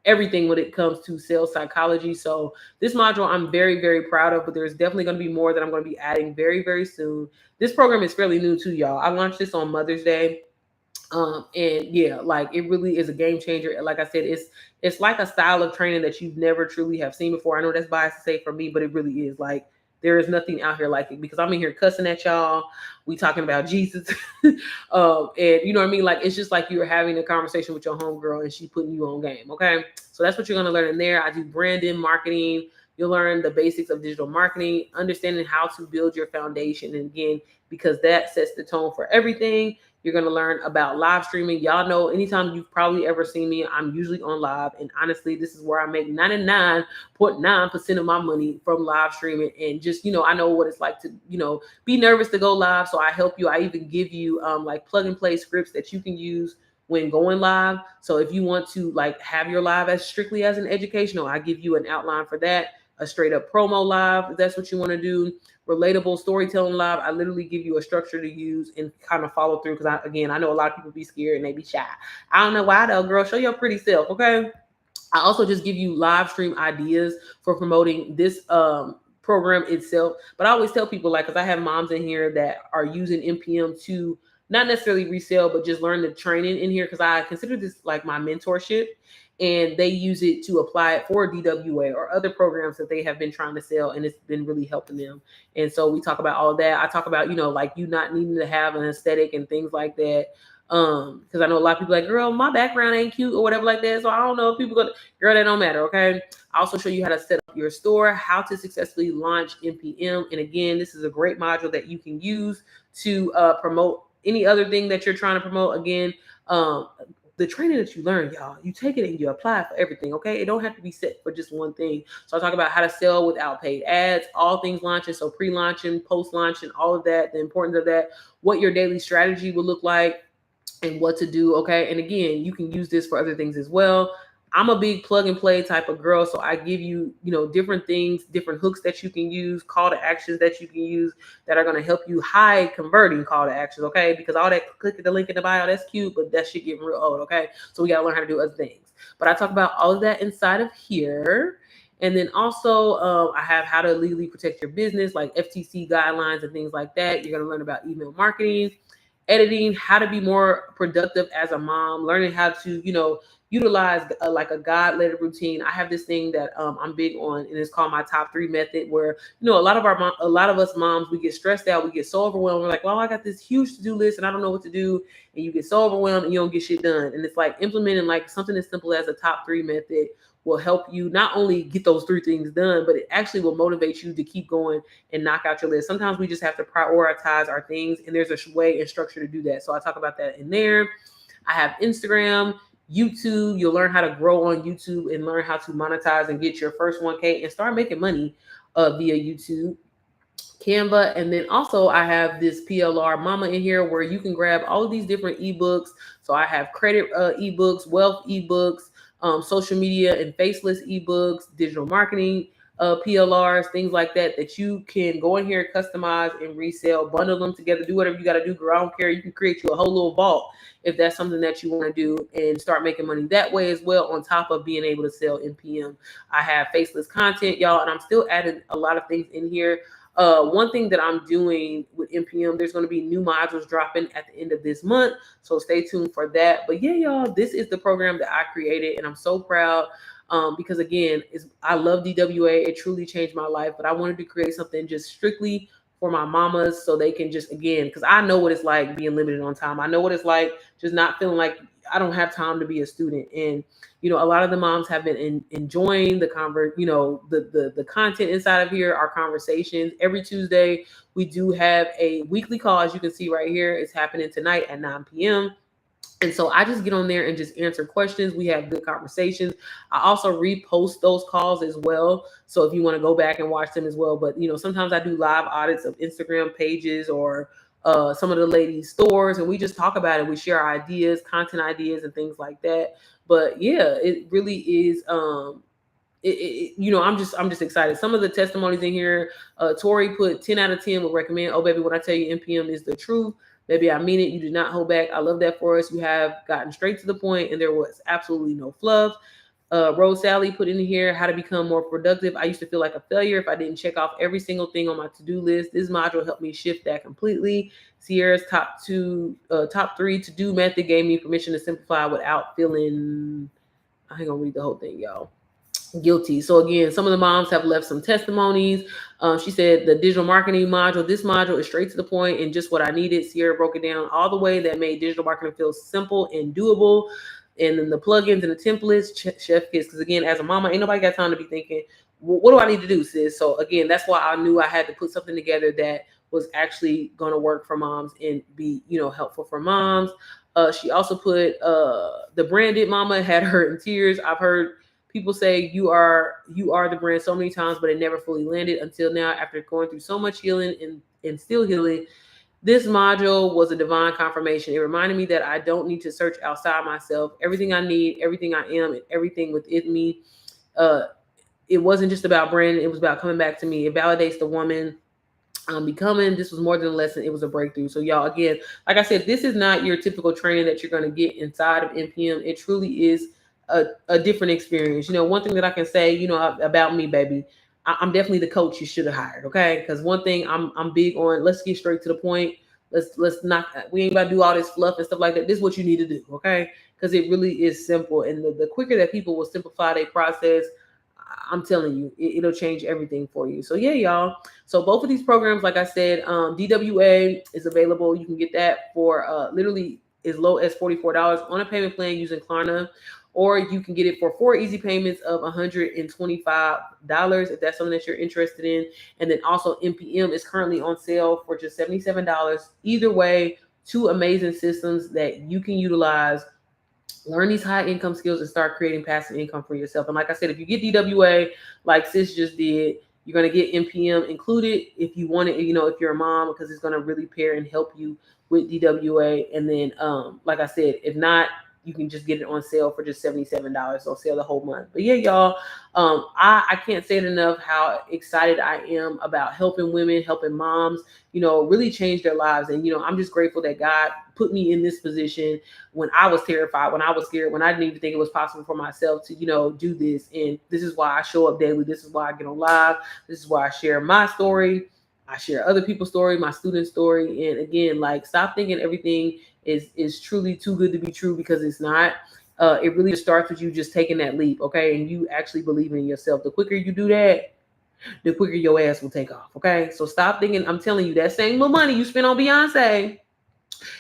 everything when it comes to sales psychology. So this module I'm very, very proud of, but there's definitely going to be more that I'm going to be adding very, very soon. This program is fairly new to y'all. I launched this on Mother's Day. And yeah, like it really is a game changer. Like I said, it's like a style of training that you've never truly have seen before. I know that's biased to say for me, but it really is. Like there is nothing out here like it, because I'm in here cussing at y'all. We talking about Jesus. And you know what I mean? Like, it's just like you're having a conversation with your homegirl and she putting you on game. Okay. So that's what you're going to learn in there. I do branding, marketing. You'll learn the basics of digital marketing, understanding how to build your foundation. And again, because that sets the tone for everything. You're going to learn about live streaming. Y'all know anytime you've probably ever seen me, I'm usually on live. And honestly, this is where I make 99.9% of my money from live streaming. And just, I know what it's like to, be nervous to go live. So I help you. I even give you like plug and play scripts that you can use when going live. So if you want to like have your live as strictly as an educational, I give you an outline for that. A straight up promo live, if that's what you want to do. Relatable storytelling live, I literally give you a structure to use and kind of follow through, because I know a lot of people be scared and they be shy. I don't know why though, girl. Show your pretty self, okay? I also just give you live stream ideas for promoting this program itself. But I always tell people, like, because I have moms in here that are using MPM to not necessarily resell, but just learn the training in here, because I consider this like my mentorship. And they use it to apply it for DWA or other programs that they have been trying to sell, and it's been really helping them. And so we talk about all that. I talk about, like you not needing to have an aesthetic and things like that. Because I know a lot of people like, girl, my background ain't cute or whatever like that. So I don't know if people go, girl, that don't matter. Okay. I also show you how to set up your store, how to successfully launch MPM. And again, this is a great module that you can use to promote any other thing that you're trying to promote. Again, the training that you learn, y'all, you take it and you apply it for everything, okay? It don't have to be set for just one thing. So I talk about how to sell without paid ads, all things launching, so pre-launching, post-launching, all of that, the importance of that, what your daily strategy will look like, and what to do, okay? And again, you can use this for other things as well. I'm a big plug and play type of girl, so I give you, different things, different hooks that you can use, call to actions that you can use that are going to help you high converting call to actions, okay? Because all that click the link in the bio, that's cute, but that shit getting real old, okay? So we got to learn how to do other things. But I talk about all of that inside of here. And then also I have how to legally protect your business, like FTC guidelines and things like that. You're going to learn about email marketing, editing, how to be more productive as a mom, learning how to, utilize like a God-led routine. I have this thing that I'm big on, and it's called my top 3 method, where, a lot of us moms, we get stressed out. We get so overwhelmed. We're like, well, I got this huge to-do list and I don't know what to do. And you get so overwhelmed and you don't get shit done. And it's like implementing like something as simple as a top 3 method will help you not only get those 3 things done, but it actually will motivate you to keep going and knock out your list. Sometimes we just have to prioritize our things, and there's a way and structure to do that. So I talk about that in there. I have Instagram, YouTube. You'll learn how to grow on YouTube and learn how to monetize and get your first 1K and start making money via YouTube. Canva. And then also I have this PLR Mama in here where you can grab all of these different ebooks. So I have credit ebooks, wealth ebooks, social media and faceless ebooks, digital marketing PLRs, things like that, that you can go in here, customize and resell, bundle them together, do whatever you got to do. Girl, I don't care. You can create you a whole little vault if that's something that you want to do and start making money that way as well, on top of being able to sell NPM. I have faceless content, y'all, and I'm still adding a lot of things in here. One thing that I'm doing with NPM, there's going to be new modules dropping at the end of this month, so stay tuned for that. But yeah, y'all, this is the program that I created, and I'm so proud because again, I love DWA. It truly changed my life, but I wanted to create something just strictly for my mamas so they can just, again, because I know what it's like being limited on time. I know what it's like just not feeling like I don't have time to be a student. And a lot of the moms have been enjoying the the content inside of here, our conversations. Every Tuesday, we do have a weekly call, as you can see right here. It's happening tonight at 9 p.m. And so I just get on there and just answer questions. We have good conversations. I also repost those calls as well. So if you want to go back and watch them as well. But, sometimes I do live audits of Instagram pages or some of the ladies' stores, and we just talk about it. We share our ideas, content ideas, and things like that. But yeah, it really is. I'm just excited. Some of the testimonies in here, Tori put 10 out of 10 would recommend. Oh, baby, when I tell you NPM is the truth, baby, I mean it. You did not hold back. I love that for us. You have gotten straight to the point, and there was absolutely no fluff. Rose Sally put in here how to become more productive. I used to feel like a failure if I didn't check off every single thing on my to-do list. This module helped me shift that completely. Sierra's top 3 to-do method gave me permission to simplify without feeling, I ain't gonna read the whole thing, y'all, guilty. So again, some of the moms have left some testimonies. She said the digital marketing module, this module is straight to the point and just what I needed. Sierra broke it down all the way that made digital marketing feel simple and doable. And then the plugins and the templates, chef kiss. Because again, as a mama, ain't nobody got time to be thinking, what do I need to do, sis? So again, that's why I knew I had to put something together that was actually going to work for moms and be, helpful for moms. She also put the branded mama had her in tears. I've heard people say you are the brand so many times, but it never fully landed until now. After going through so much healing and still healing, this module was a divine confirmation. It reminded me that I don't need to search outside myself. Everything I need, everything I am, and everything within me. It wasn't just about branding. It was about coming back to me. It validates the woman I'm becoming. This was more than a lesson. It was a breakthrough. So y'all, again, like I said, this is not your typical training that you're going to get inside of NPM. It truly is a different experience. One thing that I can say, about me, baby, I'm definitely the coach you should have hired. Okay. Because one thing I'm big on, let's get straight to the point. Let's not, we ain't about to do all this fluff and stuff like that. This is what you need to do. Okay. Because it really is simple. And the quicker that people will simplify their process, I'm telling you, it'll change everything for you. So yeah, y'all. So both of these programs, like I said, DWA is available. You can get that for literally as low as $44 on a payment plan using Klarna, or you can get it for 4 easy payments of $125 if that's something that you're interested in. And then also NPM is currently on sale for just $77. Either way, 2 amazing systems that you can utilize. Learn these high income skills and start creating passive income for yourself. And like I said, if you get DWA, like sis just did, you're going to get NPM included if you want it, if you're a mom, because it's going to really pair and help you with DWA. And then, like I said, if not, you can just get it on sale for just $77. So sale the whole month. But yeah, y'all, I can't say it enough how excited I am about helping women, helping moms, really change their lives. And, I'm just grateful that God put me in this position when I was terrified, when I was scared, when I didn't even think it was possible for myself to, do this. And this is why I show up daily. This is why I get on live. This is why I share my story. I share other people's story, my student story. And again, like, stop thinking everything is truly too good to be true, because it's not. It really just starts with you just taking that leap, okay? And you actually believing in yourself. The quicker you do that, the quicker your ass will take off, okay? So stop thinking, I'm telling you, that same little money you spend on Beyonce,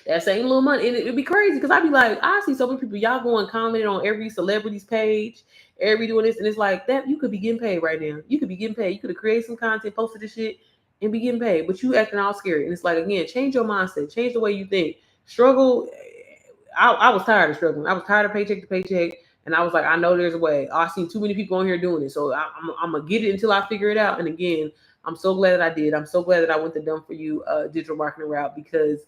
that same little money, and it'd be crazy, because I'd be like, I see so many people, y'all going commenting on every celebrity's page, every doing this, and it's like, that you could be getting paid right now. You could be getting paid. You could have created some content, posted this shit, and be getting paid, but you acting all scary. And it's like, again, change your mindset, change the way you think. Struggle. I was tired of struggling. I was tired of paycheck to paycheck. And I was like, I know there's a way. I've seen too many people on here doing it. So I'm going to get it until I figure it out. And again, I'm so glad that I did. I'm so glad that I went the Done For You digital marketing route, because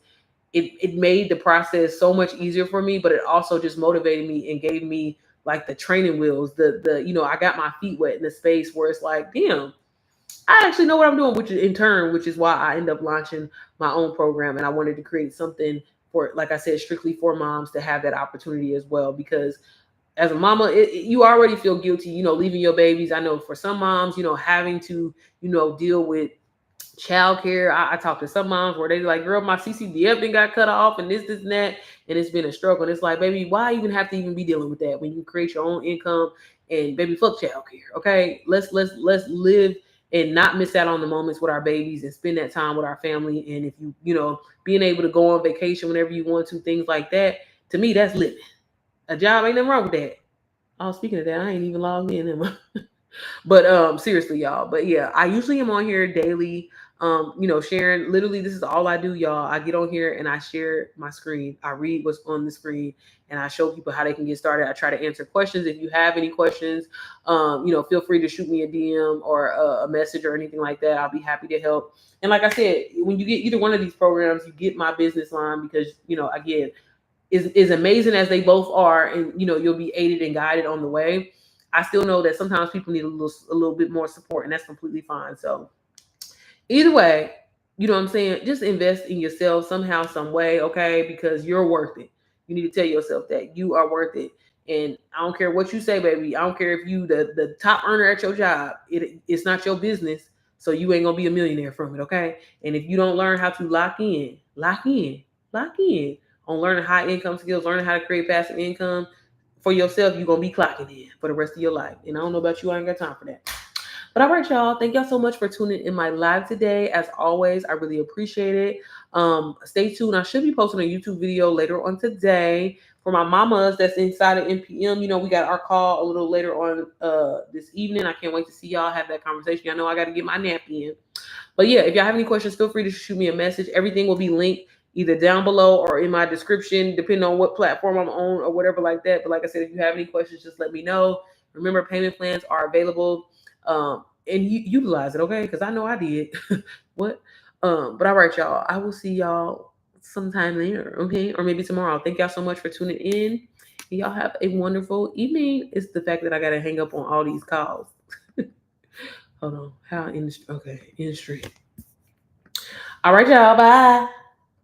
it made the process so much easier for me, but it also just motivated me and gave me like the training wheels, I got my feet wet in the space where it's like, damn, I actually know what I'm doing, which is why I end up launching my own program. And I wanted to create something for, like I said, strictly for moms to have that opportunity as well. Because as a mama, you already feel guilty, leaving your babies. I know for some moms, having to, deal with childcare. I talk to some moms where they like, girl, my CCDF been got cut off and this and that, and it's been a struggle. And it's like, baby, why even have to even be dealing with that when you create your own income? And baby, fuck childcare. Okay, let's live and not miss out on the moments with our babies and spend that time with our family. And if being able to go on vacation whenever you want to, things like that, to me, that's living. A job ain't nothing wrong with that. Oh, speaking of that, I ain't even logged in. But seriously, y'all. But yeah, I usually am on here daily, sharing. Literally, this is all I do, y'all. I get on here and I share my screen. I read what's on the screen and I show people how they can get started. I try to answer questions. If you have any questions, feel free to shoot me a DM or a message or anything like that. I'll be happy to help. And like I said, when you get either one of these programs, you get my business line because, again, is amazing as they both are, and you'll be aided and guided on the way. I still know that sometimes people need a little bit more support, and that's completely fine. So either way, you know what I'm saying? Just invest in yourself somehow, some way, okay? Because you're worth it. You need to tell yourself that you are worth it. And I don't care what you say, baby. I don't care if you the top earner at your job. It's not your business, so you ain't gonna be a millionaire from it, okay? And if you don't learn how to lock in on learning high income skills, learning how to create passive income for yourself, you're gonna be clocking in for the rest of your life. And I don't know about you, I ain't got time for that. But all right, y'all. Thank y'all so much for tuning in my live today. As always, I really appreciate it. Stay tuned. I should be posting a YouTube video later on today for my mamas that's inside of NPM. We got our call a little later on this evening. I can't wait to see y'all have that conversation. Y'all know I got to get my nap in. But yeah, if y'all have any questions, feel free to shoot me a message. Everything will be linked either down below or in my description, depending on what platform I'm on or whatever like that. But like I said, if you have any questions, just let me know. Remember, payment plans are available. And utilize it, okay? Because I know I did. What? But all right, y'all. I will see y'all sometime later, okay? Or maybe tomorrow. Thank y'all so much for tuning in. Y'all have a wonderful evening. It's the fact that I gotta hang up on all these calls. Hold on. How industry? Okay, industry. All right, y'all. Bye.